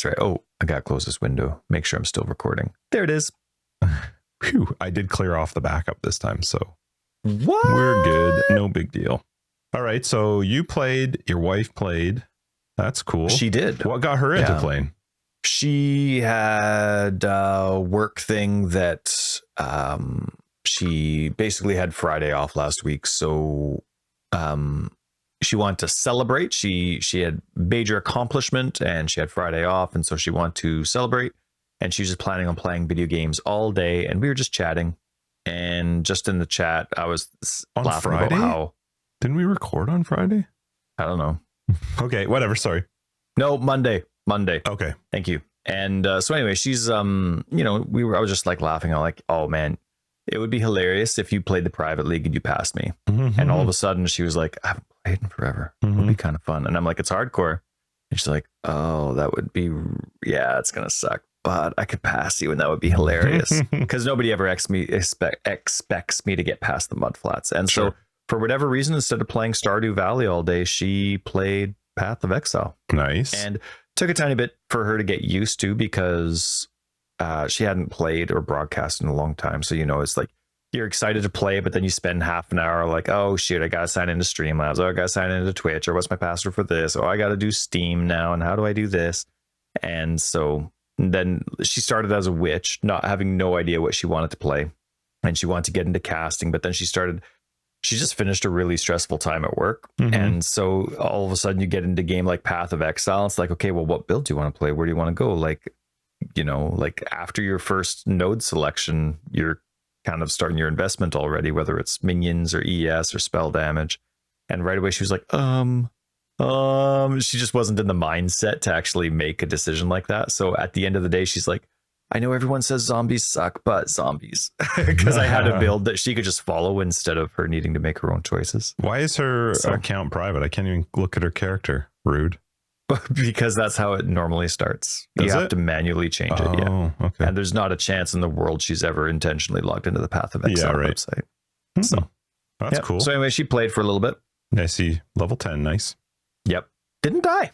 right. Oh, I got to close this window. Make sure I'm still recording. There it is. Phew, I did clear off the backup this time, so what? We're good. No big deal. All right, so you played, your wife played. That's cool. She did. What got her into playing? She had a work thing that she basically had Friday off last week, so she wanted to celebrate. She had major accomplishment and she had Friday off, and so she wanted to celebrate, and she was just planning on playing video games all day, and we were just chatting, and just in the chat I was on laughing Friday? about how didn't we record on Friday? I don't know. Okay, whatever, sorry. No, Monday. Okay. Thank you. And so anyway, she's I was just like laughing. I'm like, oh man, it would be hilarious if you played the private league and you passed me. And all of a sudden she was like, I haven't played in forever. It would be kind of fun. And I'm like, it's hardcore. And she's like, oh, that would be, it's gonna suck, but I could pass you and that would be hilarious. Because nobody ever expects me to get past the mud flats. And so for whatever reason, instead of playing Stardew Valley all day, she played Path of Exile. Nice. And took a tiny bit for her to get used to, because she hadn't played or broadcast in a long time. So, it's like you're excited to play, but then you spend half an hour like, oh, shoot, I got to sign into Streamlabs. Oh, I got to sign into Twitch. Or what's my password for this? Oh, I got to do Steam now. And how do I do this? And so then she started as a witch, not having no idea what she wanted to play. And she wanted to get into casting, but then she just finished a really stressful time at work. And so all of a sudden you get into a game like Path of Exile. It's like, okay, well, what build do you want to play? Where do you want to go? Like after your first node selection, you're kind of starting your investment already, whether it's minions or ES or spell damage. And right away she was like, she just wasn't in the mindset to actually make a decision like that. So at the end of the day, she's like, I know everyone says zombies suck, but zombies, because I had a build that she could just follow instead of her needing to make her own choices. Why is her account private? I can't even look at her character. Rude. Because that's how it normally starts. You have to manually change it. Yeah. Okay. And there's not a chance in the world she's ever intentionally logged into the Path of Exile website. So that's cool. So anyway, she played for a little bit. I see. Level 10. Nice. Yep. Didn't die.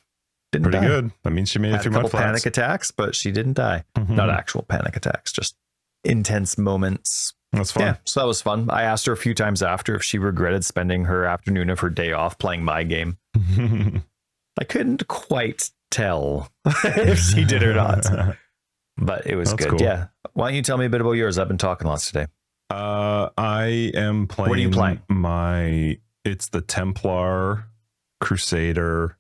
Pretty good. That means she made it through a couple panic attacks, but she didn't die. Not actual panic attacks, just intense moments. That's fun. Yeah, so that was fun. I asked her a few times after if she regretted spending her afternoon of her day off playing my game. I couldn't quite tell if she did or not, but it was good. Cool. Yeah. Why don't you tell me a bit about yours? I've been talking lots today. I am playing. What are you playing? It's the Templar Crusader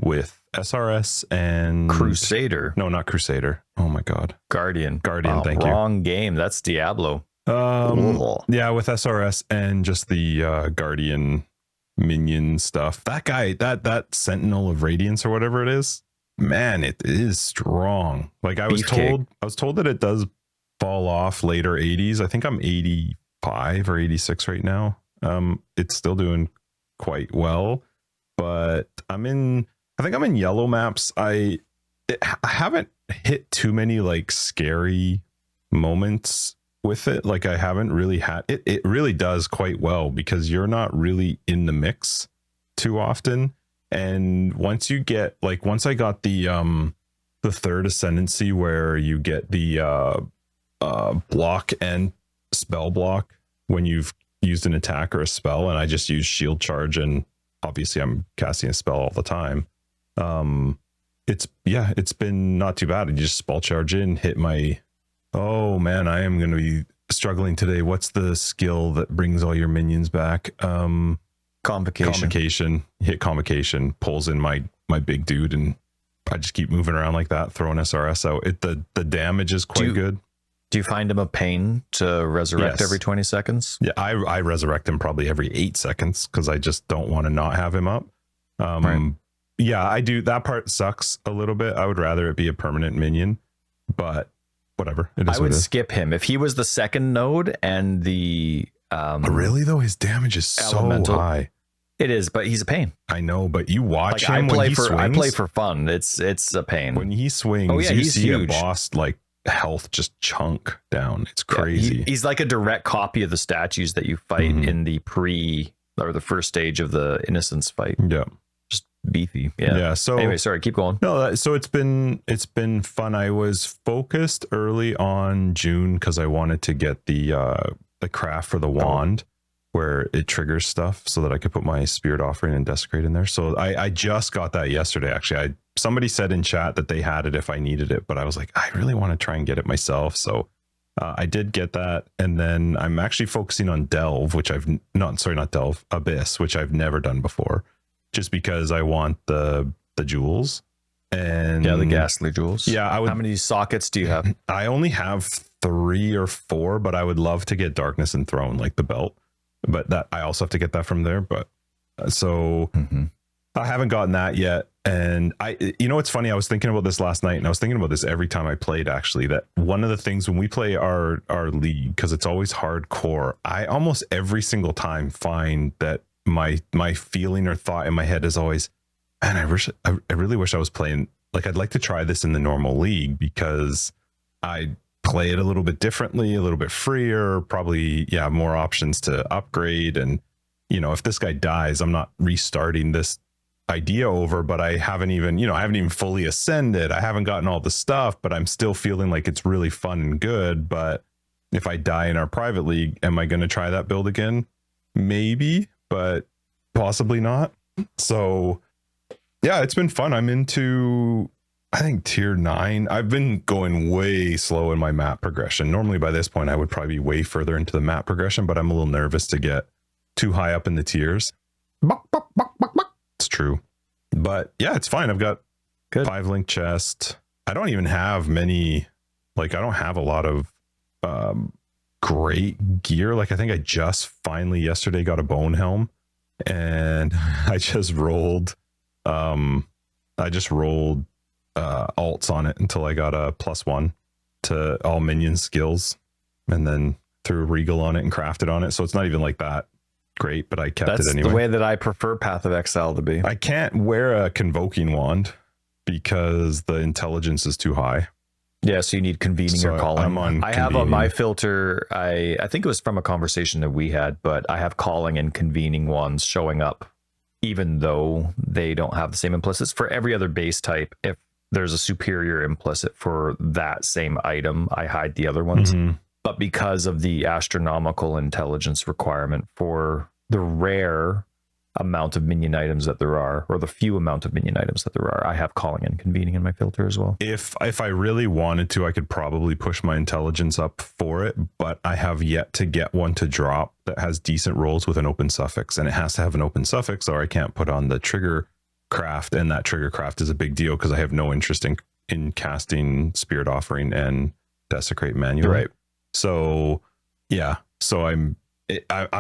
with SRS and Crusader. No, not Crusader. Oh my God. Guardian. Thank you. Wrong game. That's Diablo. Yeah, with SRS and just the Guardian minion stuff. That guy, that Sentinel of Radiance or whatever it is, man, it is strong. Like I was told that it does fall off later 80s. I think I'm 85 or 86 right now. It's still doing quite well, but I think I'm in yellow maps. I haven't hit too many like scary moments with it. Like I haven't really had it. It really does quite well because you're not really in the mix too often. And once I got the third ascendancy where you get the block and spell block when you've used an attack or a spell, and I just use shield charge, and obviously I'm casting a spell all the time. It's been not too bad. I just spell charge in, hit my, oh man, I am going to be struggling today. What's the skill that brings all your minions back? Convocation. Hit convocation, pulls in my big dude, and I just keep moving around like that, throwing SRS out. The damage is quite good. Do you find him a pain to resurrect every 20 seconds? Yeah, I resurrect him probably every 8 seconds because I just don't want to not have him up. Right. Yeah, I do. That part sucks a little bit. I would rather it be a permanent minion, but whatever. I would skip him if he was the second node and the. Really though, his damage is so high. It is, but he's a pain. I know, but you watch him I when he swings. I play for fun. It's a pain when he swings. You see huge. A boss like health just chunk down. It's crazy. He's like a direct copy of the statues that you fight in the the first stage of the Innocence fight. Yeah. Just beefy. Yeah. So anyway, sorry, keep going. No, so it's been fun. I was focused early on June because I wanted to get the craft for the wand where it triggers stuff so that I could put my spirit offering and desecrate in there. So I just got that yesterday. Actually, somebody said in chat that they had it if I needed it, but I was like, I really want to try and get it myself. So I did get that. And then I'm actually focusing on Delve, which Abyss, which I've never done before, just because I want the jewels. And the ghastly jewels. Yeah. How many sockets do you have? I only have 3 or 4, but I would love to get Darkness and Throne, like the belt. But that I also have to get that from there. But I haven't gotten that yet. And it's funny. I was thinking about this last night, and I was thinking about this every time I played, actually, that one of the things when we play our league, because it's always hardcore, I almost every single time find that my feeling or thought in my head is always, man, I really wish I was playing, like, I'd like to try this in the normal league because I play it a little bit differently, a little bit freer, probably more options to upgrade. And if this guy dies, I'm not restarting this idea over, but I haven't even fully ascended. I haven't gotten all the stuff, but I'm still feeling like it's really fun and good. But if I die in our private league, am I going to try that build again? Maybe, but possibly not. So yeah, it's been fun. I'm into, I think, tier 9. I've been going way slow in my map progression. Normally by this point I would probably be way further into the map progression, but I'm a little nervous to get too high up in the tiers. It's true, but yeah, it's fine. I've got 5 link chest. I don't even have many, like, I don't have a lot of great gear. Like, I think I just finally yesterday got a bone helm, and I just rolled alts on it until I got a +1 to all minion skills, and then threw a regal on it and crafted on it. So it's not even like that great, but I kept it anyway. That's the way that I prefer Path of Exile to be. I can't wear a convoking wand because the intelligence is too high. Yeah, so you need convening or calling. I have on my filter, I think it was from a conversation that we had, but I have calling and convening wands showing up, even though they don't have the same implicits. For every other base type, if there's a superior implicit for that same item, I hide the other ones. But because of the astronomical intelligence requirement for the rare amount of minion items that there are, or the few amount of minion items that there are, I have calling and convening in my filter as well. If I really wanted to, I could probably push my intelligence up for it, but I have yet to get one to drop that has decent rolls with an open suffix, and it has to have an open suffix or I can't put on the trigger craft, and that trigger craft is a big deal because I have no interest in casting Spirit Offering and Desecrate manually. Right. So yeah, so I'm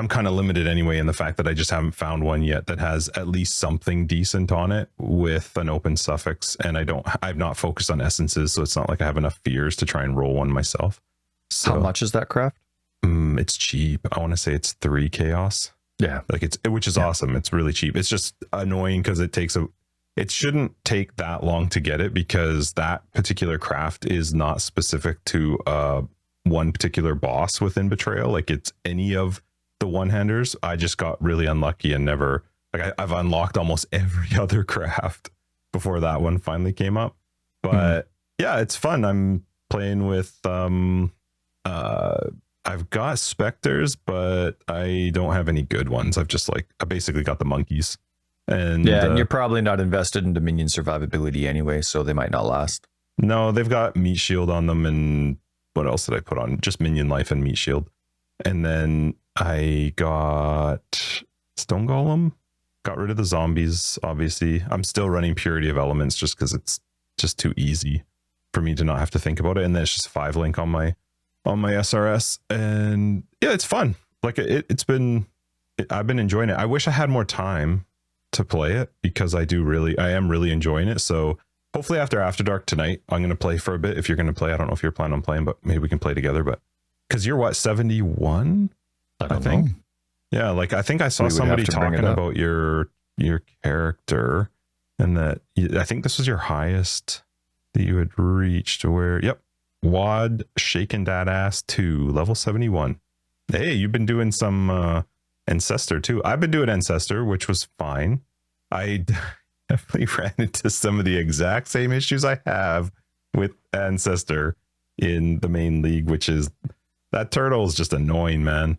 kind of limited anyway in the fact that I just haven't found one yet that has at least something decent on it with an open suffix, and I've not focused on essences, so it's not like I have enough fears to try and roll one myself. So How much is that craft? it's cheap. I want to say it's 3 chaos. Yeah. Like which is awesome. It's really cheap. It's just annoying because it shouldn't take that long to get it, because that particular craft is not specific to one particular boss within Betrayal. Like it's any of the one-handers. I just got really unlucky and never, like I've unlocked almost every other craft before that one finally came up. But yeah, it's fun. I'm playing with I've got specters, but I don't have any good ones. I basically got the monkeys. And and you're probably not invested in Dominion survivability anyway, so they might not last. No, they've got meat shield on them, and what else did I put on? Just minion life and meat shield. And then I got Stone Golem, got rid of the zombies, obviously. I'm still running Purity of Elements just because it's just too easy for me to not have to think about it. And then it's just 5 link on my SRS, and yeah, it's fun. Like I've been enjoying it. I wish I had more time to play it because I am really enjoying it. So hopefully after Dark tonight, I'm going to play for a bit. If you're going to play, I don't know if you're planning on playing, but maybe we can play together. But because you're what, 71? I think. Yeah, like I think I saw somebody talking about your character, and that I think this was your highest that you had reached. Where Wad Shaken Dad Ass 2, level 71. Hey, you've been doing some Ancestor too. I've been doing Ancestor, which was fine. I definitely ran into some of the exact same issues I have with Ancestor in the main league, which is that turtle is just annoying, man.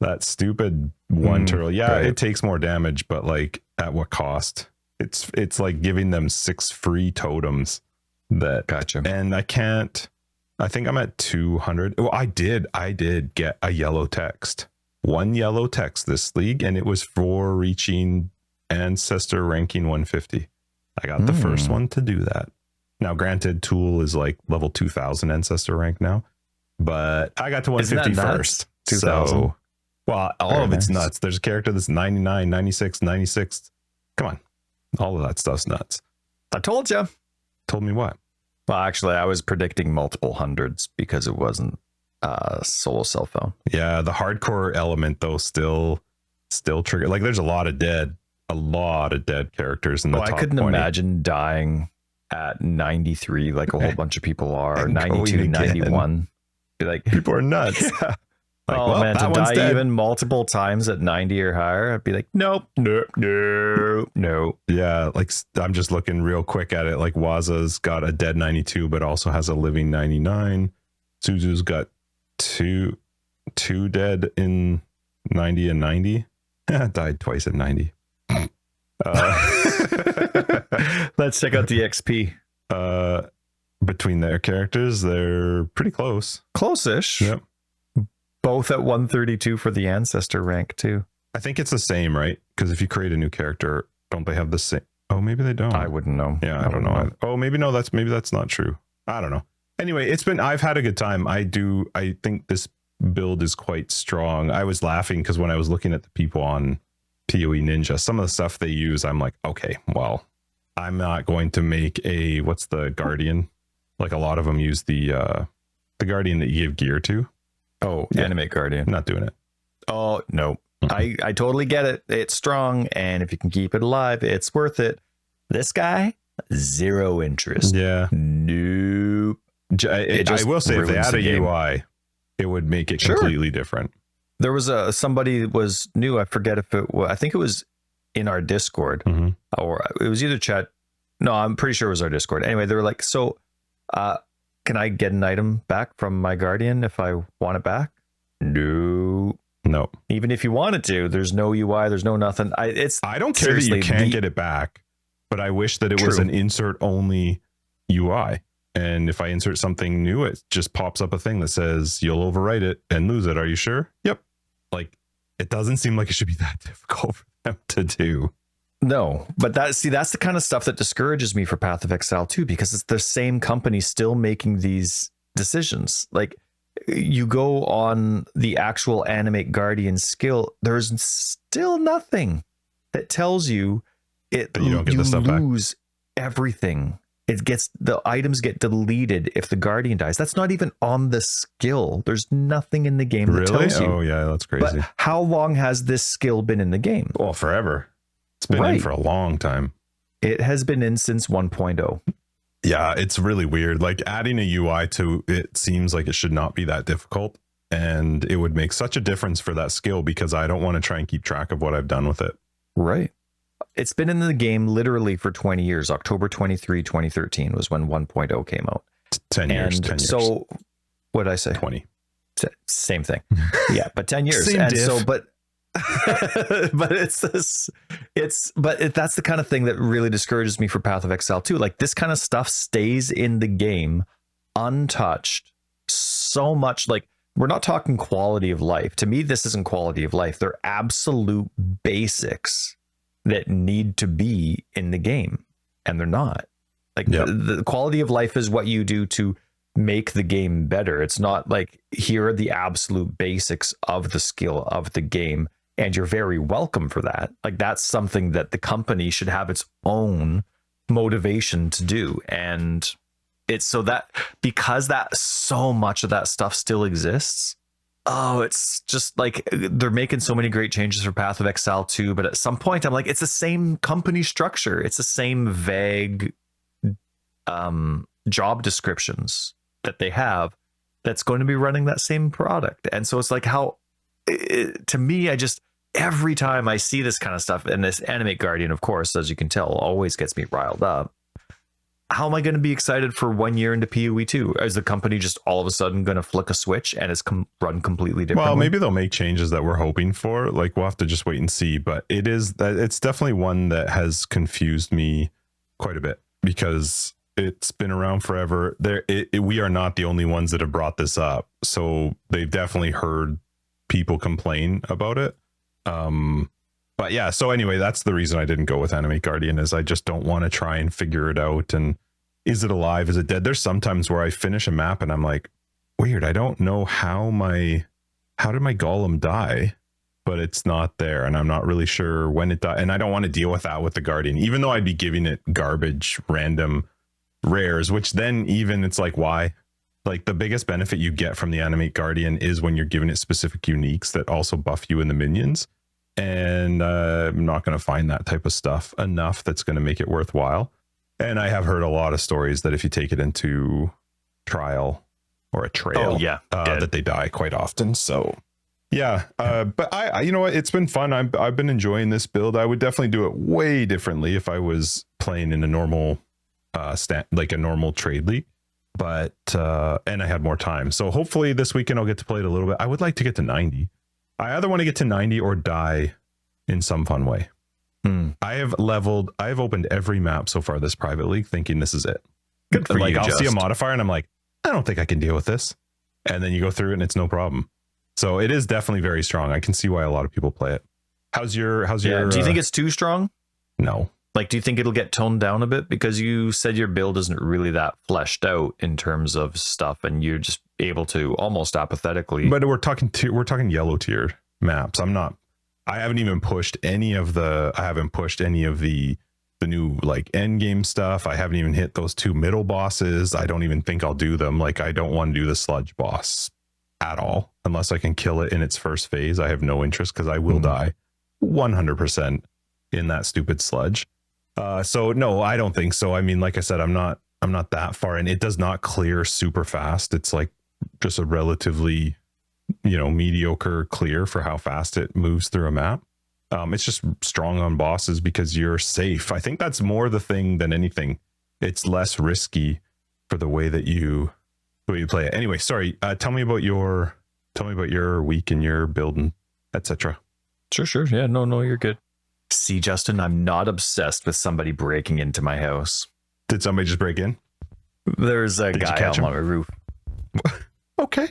That stupid one turtle. Yeah, right. It takes more damage, but like at what cost? It's like giving them 6 free totems. Gotcha. And I think I'm at 200. Well, I did get a yellow text. 1 yellow text this league, and it was for reaching Ancestor ranking 150. I got the first one to do that. Now, granted, Tool is like level 2000 Ancestor rank now, but I got to 150 first. 2000. So, well, all of it's nuts. There's a character that's 99, 96, 96. Come on. All of that stuff's nuts. I told you. Told me what? Well, actually, I was predicting multiple hundreds because it wasn't solo cell phone. Yeah, the hardcore element though still trigger. Like there's a lot of dead characters in the top I couldn't 20. imagine dying at 93 like a whole bunch of people are, 92, 91. Like people are nuts. Yeah. Like, oh well, man, to die dead. even multiple times at 90 or higher, I'd be like, nope. Yeah, like I'm just looking real quick at it. Like Waza's got a dead 92, but also has a living 99. Suzu's got two dead in 90 and 90. Died twice at 90. Let's check out the XP. Between their characters, they're pretty close. Close-ish. Yep. Both at 132 for the Ancestor rank too. I think it's the same, right? Because if you create a new character, don't they have the same? Oh, maybe they don't. I wouldn't know. Yeah, I don't know. Oh, maybe that's not true. I don't know. Anyway, I've had a good time. I think this build is quite strong. I was laughing because when I was looking at the people on PoE Ninja, some of the stuff they use, I'm like, okay, well, I'm not going to make what's the Guardian? Like a lot of them use the Guardian that you give gear to. Oh, yeah. Animate Guardian. Not doing it. Oh, no. I totally get it. It's strong, and if you can keep it alive, it's worth it. This guy, 0 interest. Yeah. Nope. I will say if they add a UI, it would make it completely different. There was somebody that was new. I forget if it was, I think it was in our Discord, or it was either chat. No, I'm pretty sure it was our Discord. Anyway, they were like, so can I get an item back from my Guardian if I want it back? No. Even if you wanted to, there's no UI, there's no nothing. I don't care that you can't get it back, but I wish that it was an insert only UI. And if I insert something new, it just pops up a thing that says you'll overwrite it and lose it. Are you sure? Yep. Like, it doesn't seem like it should be that difficult for them to do. No, but that's the kind of stuff that discourages me for Path of Exile too, because it's the same company still making these decisions. Like, you go on the actual animate guardian skill, there's still nothing that tells you it that you don't get the stuff back. Lose everything. The items get deleted if the guardian dies. That's not even on the skill. There's nothing in the game that tells you. Oh yeah, that's crazy. But how long has this skill been in the game? Well, forever. It's been in for a long time. It has been in since 1.0. Yeah, it's really weird. Like, adding a UI to it seems like it should not be that difficult, and it would make such a difference for that skill because I don't want to try and keep track of what I've done with it. Right. It's been in the game literally for 20 years. October 23, 2013 was when 1.0 came out. 10 years. 10 years. So what did I say? 20. Same thing. Yeah, but 10 years. Same and diff. so, but that's the kind of thing that really discourages me for Path of Exile too. Like, this kind of stuff stays in the game untouched so much. Like, we're not talking quality of life. To me, this isn't quality of life. They're absolute basics that need to be in the game, and they're not. Like, the quality of life is what you do to make the game better. It's not like, here are the absolute basics of the skill of the game, and you're very welcome for that. Like, that's something that the company should have its own motivation to do. And it's so that, because that so much of that stuff still exists, it's just like, they're making so many great changes for Path of Exile too, but at some point I'm like, it's the same company structure, it's the same vague job descriptions that they have that's going to be running that same product. And so it's like, to me, every time I see this kind of stuff, and this Animate Guardian, of course, as you can tell, always gets me riled up. How am I going to be excited for 1 year into PoE 2? Is the company just all of a sudden going to flick a switch and it's run completely different? Well, maybe they'll make changes that we're hoping for. Like, we'll have to just wait and see. But it's definitely one that has confused me quite a bit, because it's been around forever. We are not the only ones that have brought this up. So they've definitely heard people complain about it. But yeah, so anyway, that's the reason I didn't go with Animate Guardian, is I just don't want to try and figure it out. And is it alive? Is it dead? There's sometimes where I finish a map and I'm like, weird, I don't know how did my golem die, but it's not there. And I'm not really sure when it died. And I don't want to deal with that with the Guardian, even though I'd be giving it garbage, random rares, which then even it's like, why? Like, the biggest benefit you get from the Animate Guardian is when you're giving it specific uniques that also buff you and the minions. And I'm not going to find that type of stuff enough that's going to make it worthwhile. And I have heard a lot of stories that if you take it into trial or a trail, that they die quite often. So yeah, but I you know what, it's been fun. I've been enjoying this build. I would definitely do it way differently if I was playing in a normal like a normal trade league, but and I had more time. So hopefully this weekend I'll get to play it a little bit. I would like to get to 90. I either want to get to 90 or die in some fun way. I have opened every map so far this private league thinking this is it. Good for like, you. I'll see a modifier and I'm like, I don't think I can deal with this. And then you go through it and it's no problem. So it is definitely very strong. I can see why a lot of people play it. How's your do you think it's too strong? No. Like, do you think it'll get toned down a bit? Because you said your build isn't really that fleshed out in terms of stuff, and you're just able to almost apathetically. But we're talking yellow tier maps. I haven't even pushed any of the new like end game stuff. I haven't even hit those 2 middle bosses. I don't even think I'll do them. Like, I don't want to do the sludge boss at all unless I can kill it in its first phase. I have no interest because I will die 100% in that stupid sludge. So no, I don't think so. I mean, like I said, I'm not that far, and it does not clear super fast. It's like just a relatively, mediocre clear for how fast it moves through a map. It's just strong on bosses because you're safe. I think that's more the thing than anything. It's less risky for the way that you play it. Anyway, sorry. Tell me about your week and your building, etc. Sure. Yeah, no, you're good. See, Justin, I'm not obsessed with somebody breaking into my house. Did somebody just break in? There's a guy on my roof. Okay.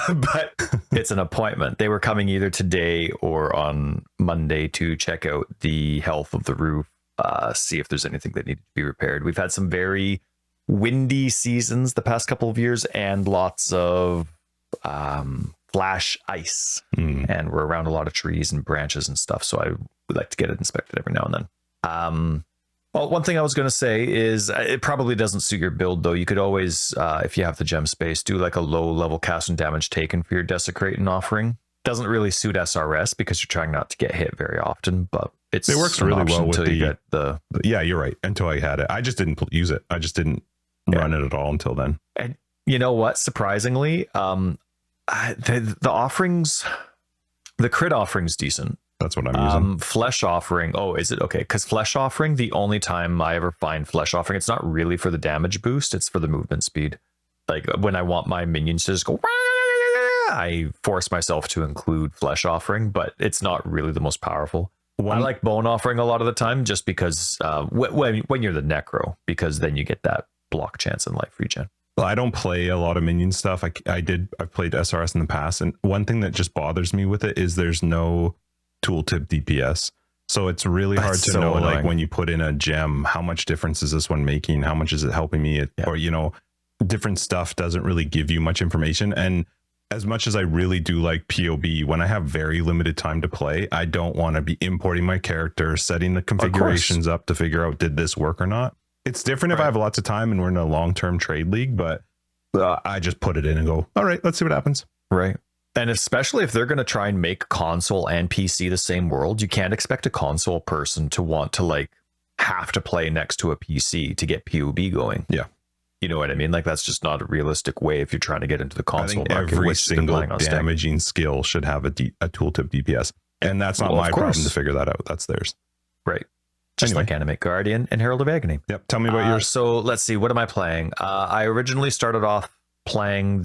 but it's an appointment. They were coming either today or on Monday to check out the health of the roof, see if there's anything that needed to be repaired. We've had some very windy seasons the past couple of years and lots of flash ice. And we're around a lot of trees and branches and stuff. So I would like to get it inspected every now and then. Well, one thing I was going to say is it probably doesn't suit your build, though. You could always, if you have the gem space, do like a low level cast and damage taken for your desecrate and offering. Doesn't really suit SRS because you're trying not to get hit very often, but it works really well with you get the. Yeah, you're right. Until I had it, I just didn't use it. I just didn't run it at all until then. And you know what? Surprisingly, the offerings, the crit offering's decent. That's what I'm using. Flesh offering. Oh, is it okay? Because flesh offering, the only time I ever find flesh offering, it's not really for the damage boost. It's for the movement speed. Like when I want my minions to just go, I force myself to include flesh offering, but it's not really the most powerful. I like bone offering a lot of the time, just because when you're the necro, because then you get that block chance and life regen. Well, I don't play a lot of minion stuff. I've played SRS in the past, and one thing that just bothers me with it is there's no tooltip DPS. So it's really hard to know, annoying. Like when you put in a gem, how much difference is this one making? How much is it helping me? Or, different stuff doesn't really give you much information. And as much as I really do like PoB, when I have very limited time to play, I don't want to be importing my character, setting the configurations up to figure out, did this work or not? It's different if I have lots of time and we're in a long-term trade league, but I just put it in and go, all right, let's see what happens. Right. And especially if they're going to try and make console and PC the same world, you can't expect a console person to want to have to play next to a PC to get PoB going. Yeah. You know what I mean? Like that's just not a realistic way if you're trying to get into the console market. Every single damaging skill should have a tooltip DPS. And that's not my problem to figure that out. That's theirs. Right. Just like Animate Guardian and Herald of Agony. Yep. Tell me about yours. So let's see. What am I playing? I originally started off playing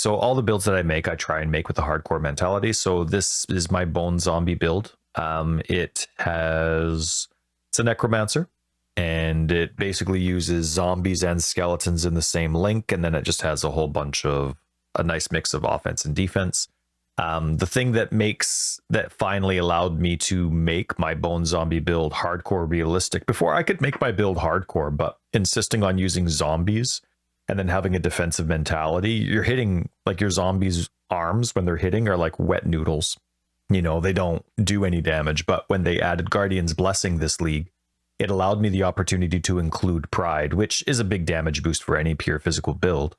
all the builds that I make, I try and make with the hardcore mentality. So this is my bone zombie build. It's a necromancer, and it basically uses zombies and skeletons in the same link, and then it just has a nice mix of offense and defense. The thing that finally allowed me to make my bone zombie build hardcore realistic, before I could make my build hardcore, but insisting on using zombies and then having a defensive mentality, you're hitting, like, your zombies' arms when they're hitting are like wet noodles. They don't do any damage. But when they added Guardian's Blessing this league, it allowed me the opportunity to include Pride, which is a big damage boost for any pure physical build.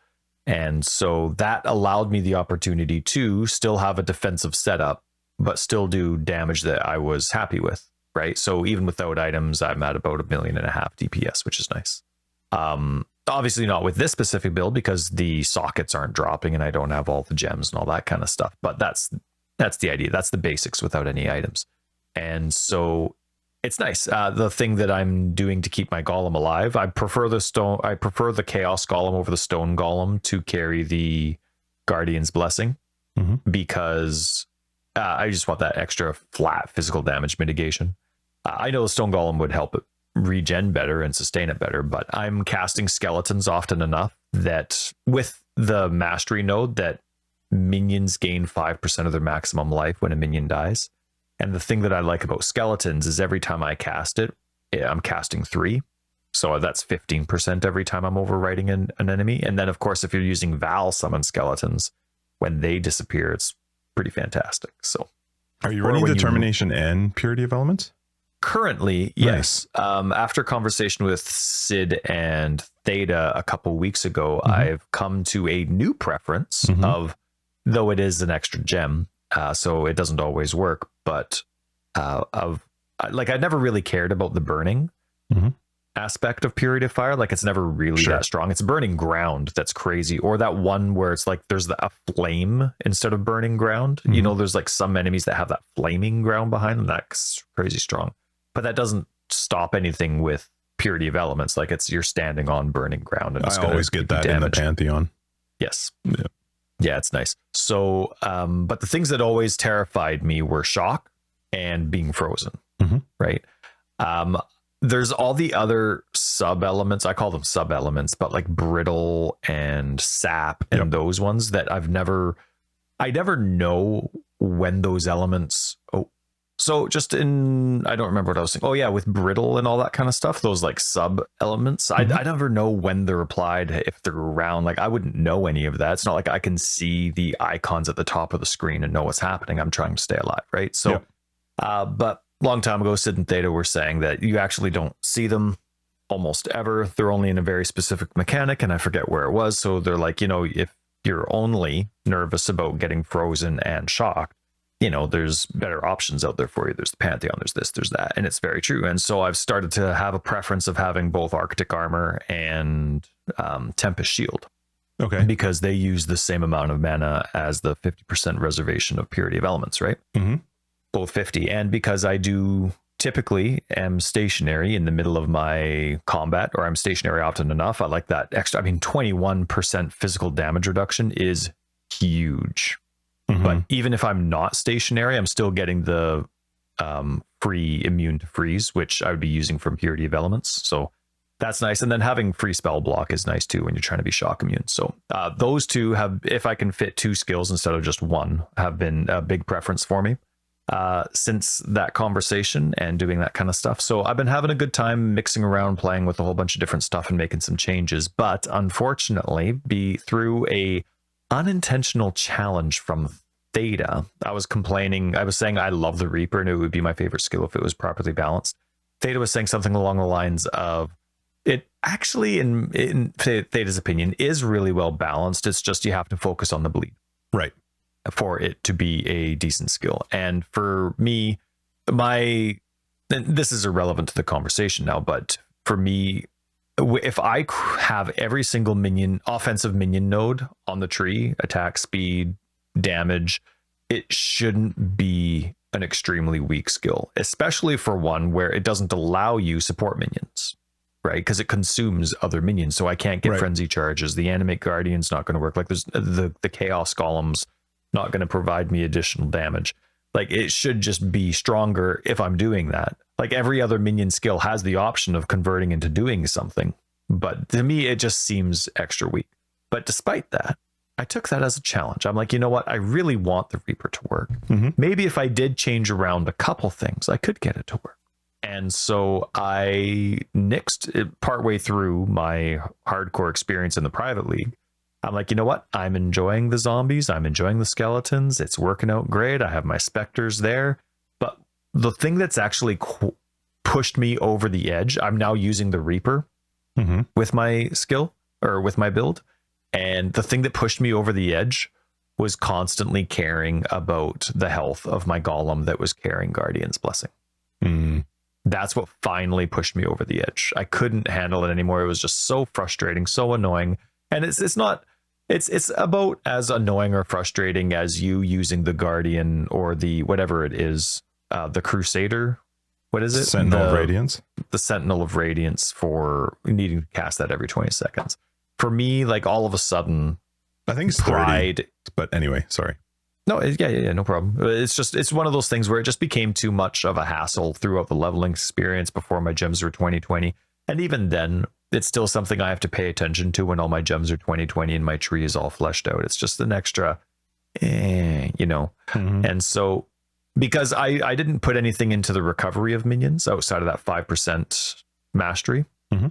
And so that allowed me the opportunity to still have a defensive setup, but still do damage that I was happy with, right? So even without items, I'm at about 1.5 million DPS, which is nice. Obviously not with this specific build because the sockets aren't dropping and I don't have all the gems and all that kind of stuff. But that's the idea. That's the basics without any items. And so it's nice. The thing that I'm doing to keep my golem alive, I prefer the chaos golem over the stone golem to carry the Guardian's Blessing, because I just want that extra flat physical damage mitigation. I know the stone golem would help it regen better and sustain it better, but I'm casting skeletons often enough that with the mastery node that minions gain 5% of their maximum life when a minion dies. And the thing that I like about skeletons is every time I cast it, I'm casting 3. So that's 15% every time I'm overwriting an enemy. And then, of course, if you're using Val summon skeletons, when they disappear, it's pretty fantastic. So, are you running Determination and Purity of Elements? Currently, yes. After conversation with Sid and Theta a couple weeks ago, I've come to a new preference of, though it is an extra gem, so it doesn't always work, but I never really cared about the burning aspect of Purity of Fire. Like, it's never really that strong. It's burning ground that's crazy, or that one where it's like there's a flame instead of burning ground. There's like some enemies that have that flaming ground behind them. That's crazy strong. But that doesn't stop anything with Purity of Elements. Like, you're standing on burning ground, and I always get that in the Pantheon. Yes. Yeah, it's nice. So, but the things that always terrified me were shock and being frozen. Right. there's all the other sub elements. I call them sub elements, but like brittle and sap and those ones that I never know when those elements. Oh, so just in, I don't remember what I was saying. Oh yeah, with brittle and all that kind of stuff, those like sub elements. I never know when they're applied, if they're around. Like I wouldn't know any of that. It's not like I can see the icons at the top of the screen and know what's happening. I'm trying to stay alive, right? So, but long time ago, Sid and Theta were saying that you actually don't see them almost ever. They're only in a very specific mechanic, and I forget where it was. So they're like, if you're only nervous about getting frozen and shocked, there's better options out there for you. There's the Pantheon, there's this, there's that. And it's very true. And so I've started to have a preference of having both Arctic Armor and Tempest Shield. Okay. Because they use the same amount of mana as the 50% reservation of Purity of Elements, right? Mm-hmm. Both 50. And because I do typically am stationary in the middle of my combat, or I'm stationary often enough, I like that extra. 21% physical damage reduction is huge. Mm-hmm. But even if I'm not stationary, I'm still getting the free immune to freeze, which I would be using from Purity of Elements. So that's nice. And then having free spell block is nice too when you're trying to be shock immune. So those two have, if I can fit 2 skills instead of just 1, have been a big preference for me since that conversation and doing that kind of stuff. So I've been having a good time mixing around, playing with a whole bunch of different stuff and making some changes. But unfortunately, through a unintentional challenge from Theta, I was complaining. I was saying I love the Reaper and it would be my favorite skill if it was properly balanced. Theta was saying something along the lines of, it actually, in Theta's opinion, is really well balanced. It's just you have to focus on the bleed. Right. For it to be a decent skill. And for me, and this is irrelevant to the conversation now, but for me, if I have every single offensive minion node on the tree, attack, speed, damage, it shouldn't be an extremely weak skill, especially for one where it doesn't allow you support minions, right? Because it consumes other minions. So I can't get frenzy charges. The animate guardian's not going to work. Like there's the chaos golems not going to provide me additional damage. Like it should just be stronger if I'm doing that. Like every other minion skill has the option of converting into doing something, but to me it just seems extra weak. But despite that, I took that as a challenge. I'm like, you know what? I really want the Reaper to work. Mm-hmm. Maybe if I did change around a couple things, I could get it to work. And so I nixed it partway through my hardcore experience in the private league. I'm like, you know what? I'm enjoying the zombies. I'm enjoying the skeletons. It's working out great. I have my specters there. But the thing that's actually pushed me over the edge, I'm now using the Reaper with my skill or with my build. And the thing that pushed me over the edge was constantly caring about the health of my golem that was carrying Guardian's Blessing. Mm. That's what finally pushed me over the edge. I couldn't handle it anymore. It was just so frustrating, so annoying. And it's about as annoying or frustrating as you using the Guardian or the whatever it is, the Crusader. What is it? Sentinel of Radiance. The Sentinel of Radiance, for needing to cast that every 20 seconds. For me, like all of a sudden, I think it's 30, but anyway, sorry. No, yeah, no problem. It's one of those things where it just became too much of a hassle throughout the leveling experience before my gems were 2020. And even then, it's still something I have to pay attention to when all my gems are 2020 and my tree is all fleshed out. It's just an extra, Mm-hmm. And so, because I didn't put anything into the recovery of minions outside of that 5% mastery. Mm-hmm.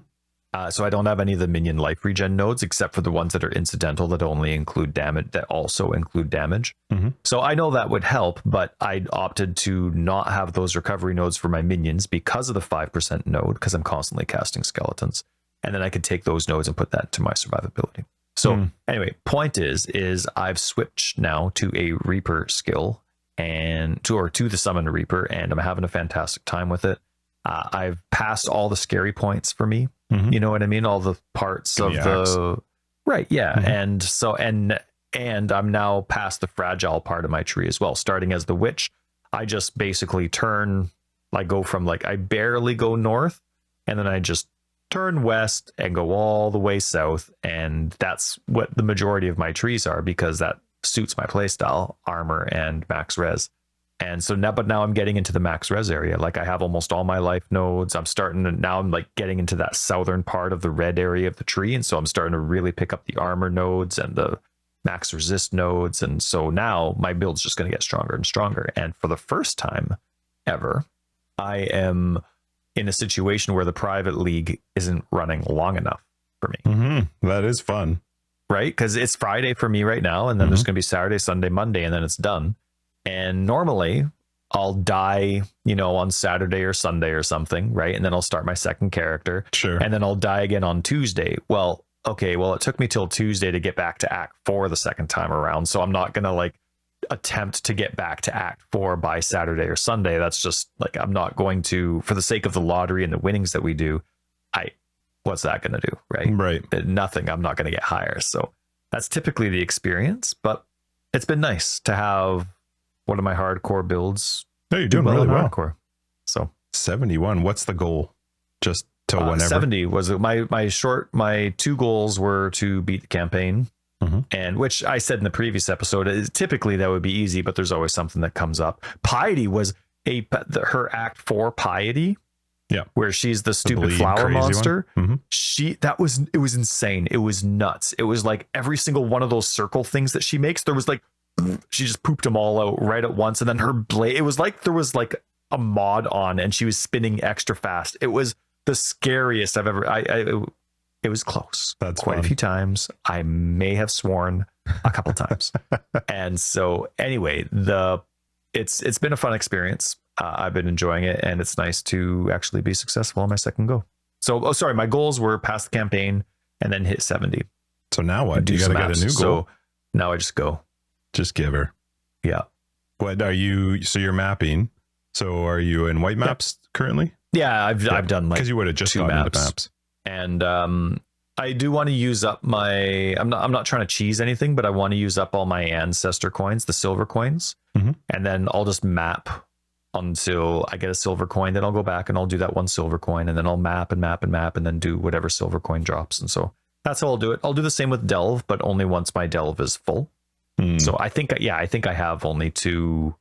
So I don't have any of the minion life regen nodes except for the ones that are incidental that only include damage, that also include damage. Mm-hmm. So I know that would help, but I opted to not have those recovery nodes for my minions because of the 5% node, because I'm constantly casting skeletons. And then I could take those nodes and put that to my survivability. So anyway, point is I've switched now to a Reaper skill and to the Summon Reaper, and I'm having a fantastic time with it. I've passed all the scary points for me. Mm-hmm. You know what I mean? All the parts of the right. Yeah. Mm-hmm. And so, and I'm now past the fragile part of my tree as well. Starting as the witch, I just basically I barely go north, and then I just turn west and go all the way south. And that's what the majority of my trees are, because that suits my playstyle, armor and max res. And so now, but now I'm getting into the max res area. Like I have almost all my life nodes. I'm like getting into that southern part of the red area of the tree. And so I'm starting to really pick up the armor nodes and the max resist nodes. And so now my build's just going to get stronger and stronger. And for the first time ever, I am in a situation where the private league isn't running long enough for me. Mm-hmm. That is fun. Right? Because it's Friday for me right now. And then there's going to be Saturday, Sunday, Monday, and then it's done. And normally I'll die, on Saturday or Sunday or something, right? And then I'll start my second character. Sure. And then I'll die again on Tuesday. Well, it took me till Tuesday to get back to Act 4 the second time around. So I'm not going to attempt to get back to Act 4 by Saturday or Sunday. That's just I'm not going to, for the sake of the lottery and the winnings that we do, what's that going to do, right? Right. Nothing. I'm not going to get higher. So that's typically the experience, but it's been nice to have one of my hardcore builds. No, you're doing really well. Hardcore. So 71. What's the goal? Just till whenever? 70 was my 2 goals were to beat the campaign. Mm-hmm. And which I said in the previous episode, typically that would be easy, but there's always something that comes up. Piety was her Act 4 Piety. Yeah. Where she's the stupid flower monster. Mm-hmm. It was insane. It was nuts. It was like every single one of those circle things that she makes, there was she just pooped them all out right at once. And then her blade, it was like there was a mod on and she was spinning extra fast. It was the scariest I've ever, it was close. That's quite fun. A few times. I may have sworn a couple times. And so anyway, it's been a fun experience. I've been enjoying it, and it's nice to actually be successful on my second go. So, my goals were pass the campaign and then hit 70. So now what? You got to get a new goal. So now I just go. Just give her. Yeah. What are you? So you're mapping. So are you in white maps currently? Yeah, I've done because you would have just 2 gotten maps. into maps. And I do want to use up my. I'm not trying to cheese anything, but I want to use up all my ancestor coins, the silver coins, and then I'll just map until I get a silver coin. Then I'll go back and I'll do that 1 silver coin, and then I'll map and map and map, and then do whatever silver coin drops. And so that's how I'll do it. I'll do the same with delve, but only once my delve is full. So I think I have only 2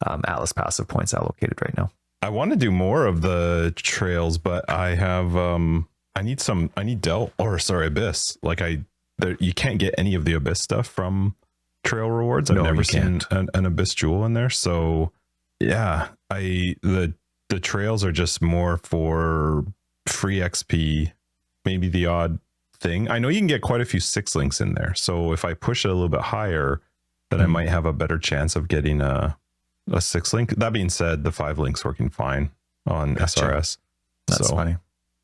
Atlas passive points allocated right now. I want to do more of the trails, but I have I need Abyss. You can't get any of the Abyss stuff from trail rewards. I've never seen an Abyss jewel in there. So yeah, the trails are just more for free XP, maybe the odd thing. I know you can get quite a few 6 links in there. So if I push it a little bit higher, then I might have a better chance of getting a 6 link. That being said, the 5 links working fine on SRS. That's funny.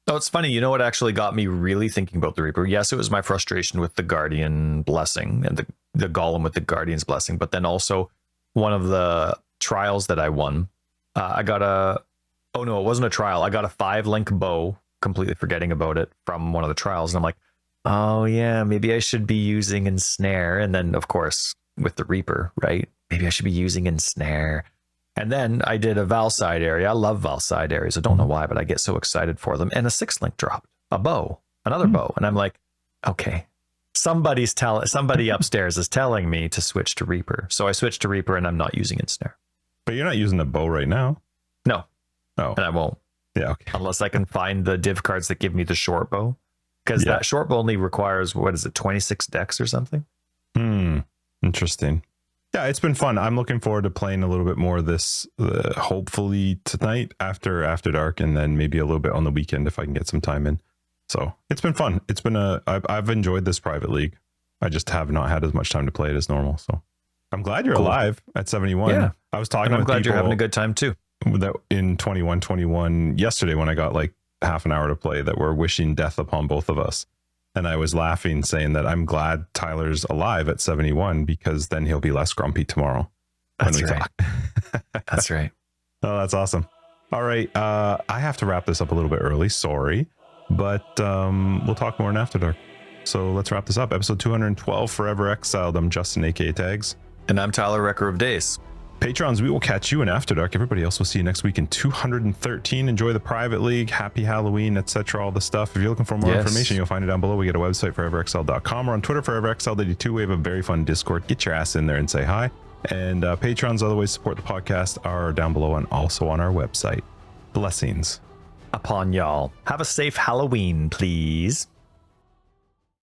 Oh, it's funny. You know what actually got me really thinking about the Reaper? Yes, it was my frustration with the Guardian Blessing and the Golem with the Guardian's Blessing, but then also one of the trials that I won, I got it wasn't a trial. I got a 5 link bow, completely forgetting about it from one of the trials. And I'm like, oh yeah, maybe I should be using Ensnare. And then of course with the Reaper, right? Maybe I should be using Ensnare. And then I did a Valside area. I love Valside areas. I don't know why, but I get so excited for them. And a 6 link dropped, a bow, another bow. And I'm like, okay, somebody upstairs is telling me to switch to Reaper. So I switched to Reaper and I'm not using Ensnare. But you're not using the bow right now. No. Oh. And I won't. Yeah. Okay. Unless I can find the div cards that give me the short bow. Because that short bow only requires, 26 decks or something? Interesting. Yeah, it's been fun. I'm looking forward to playing a little bit more of this, hopefully tonight after dark, and then maybe a little bit on the weekend if I can get some time in. So it's been fun. It's been I've enjoyed this private league. I just have not had as much time to play it as normal. So I'm glad you're alive at 71. Yeah. I was talking and I'm with glad people you're having a good time too. That in 21 yesterday when I got like half an hour to play that were wishing death upon both of us. And I was laughing, saying that I'm glad Tyler's alive at 71 because then he'll be less grumpy tomorrow. That's right. That's right. Oh, that's awesome. All right. I have to wrap this up a little bit early. Sorry. But we'll talk more in After Dark. So let's wrap this up. Episode 212, Forever Exiled. I'm Justin, aka Tags. And I'm Tyler, Wrecker of Days. Patrons, we will catch you in After Dark. Everybody else will see you next week in 213. Enjoy the private league, happy Halloween, etc. All the stuff. If you're looking for more information, you'll find it down below. We got a website, foreverexiled.com, or on Twitter, foreverexiled82. We have a very fun Discord. Get your ass in there and say hi. And Patreons, other ways to support the podcast are down below and also on our website. Blessings. Upon y'all. Have a safe Halloween, please.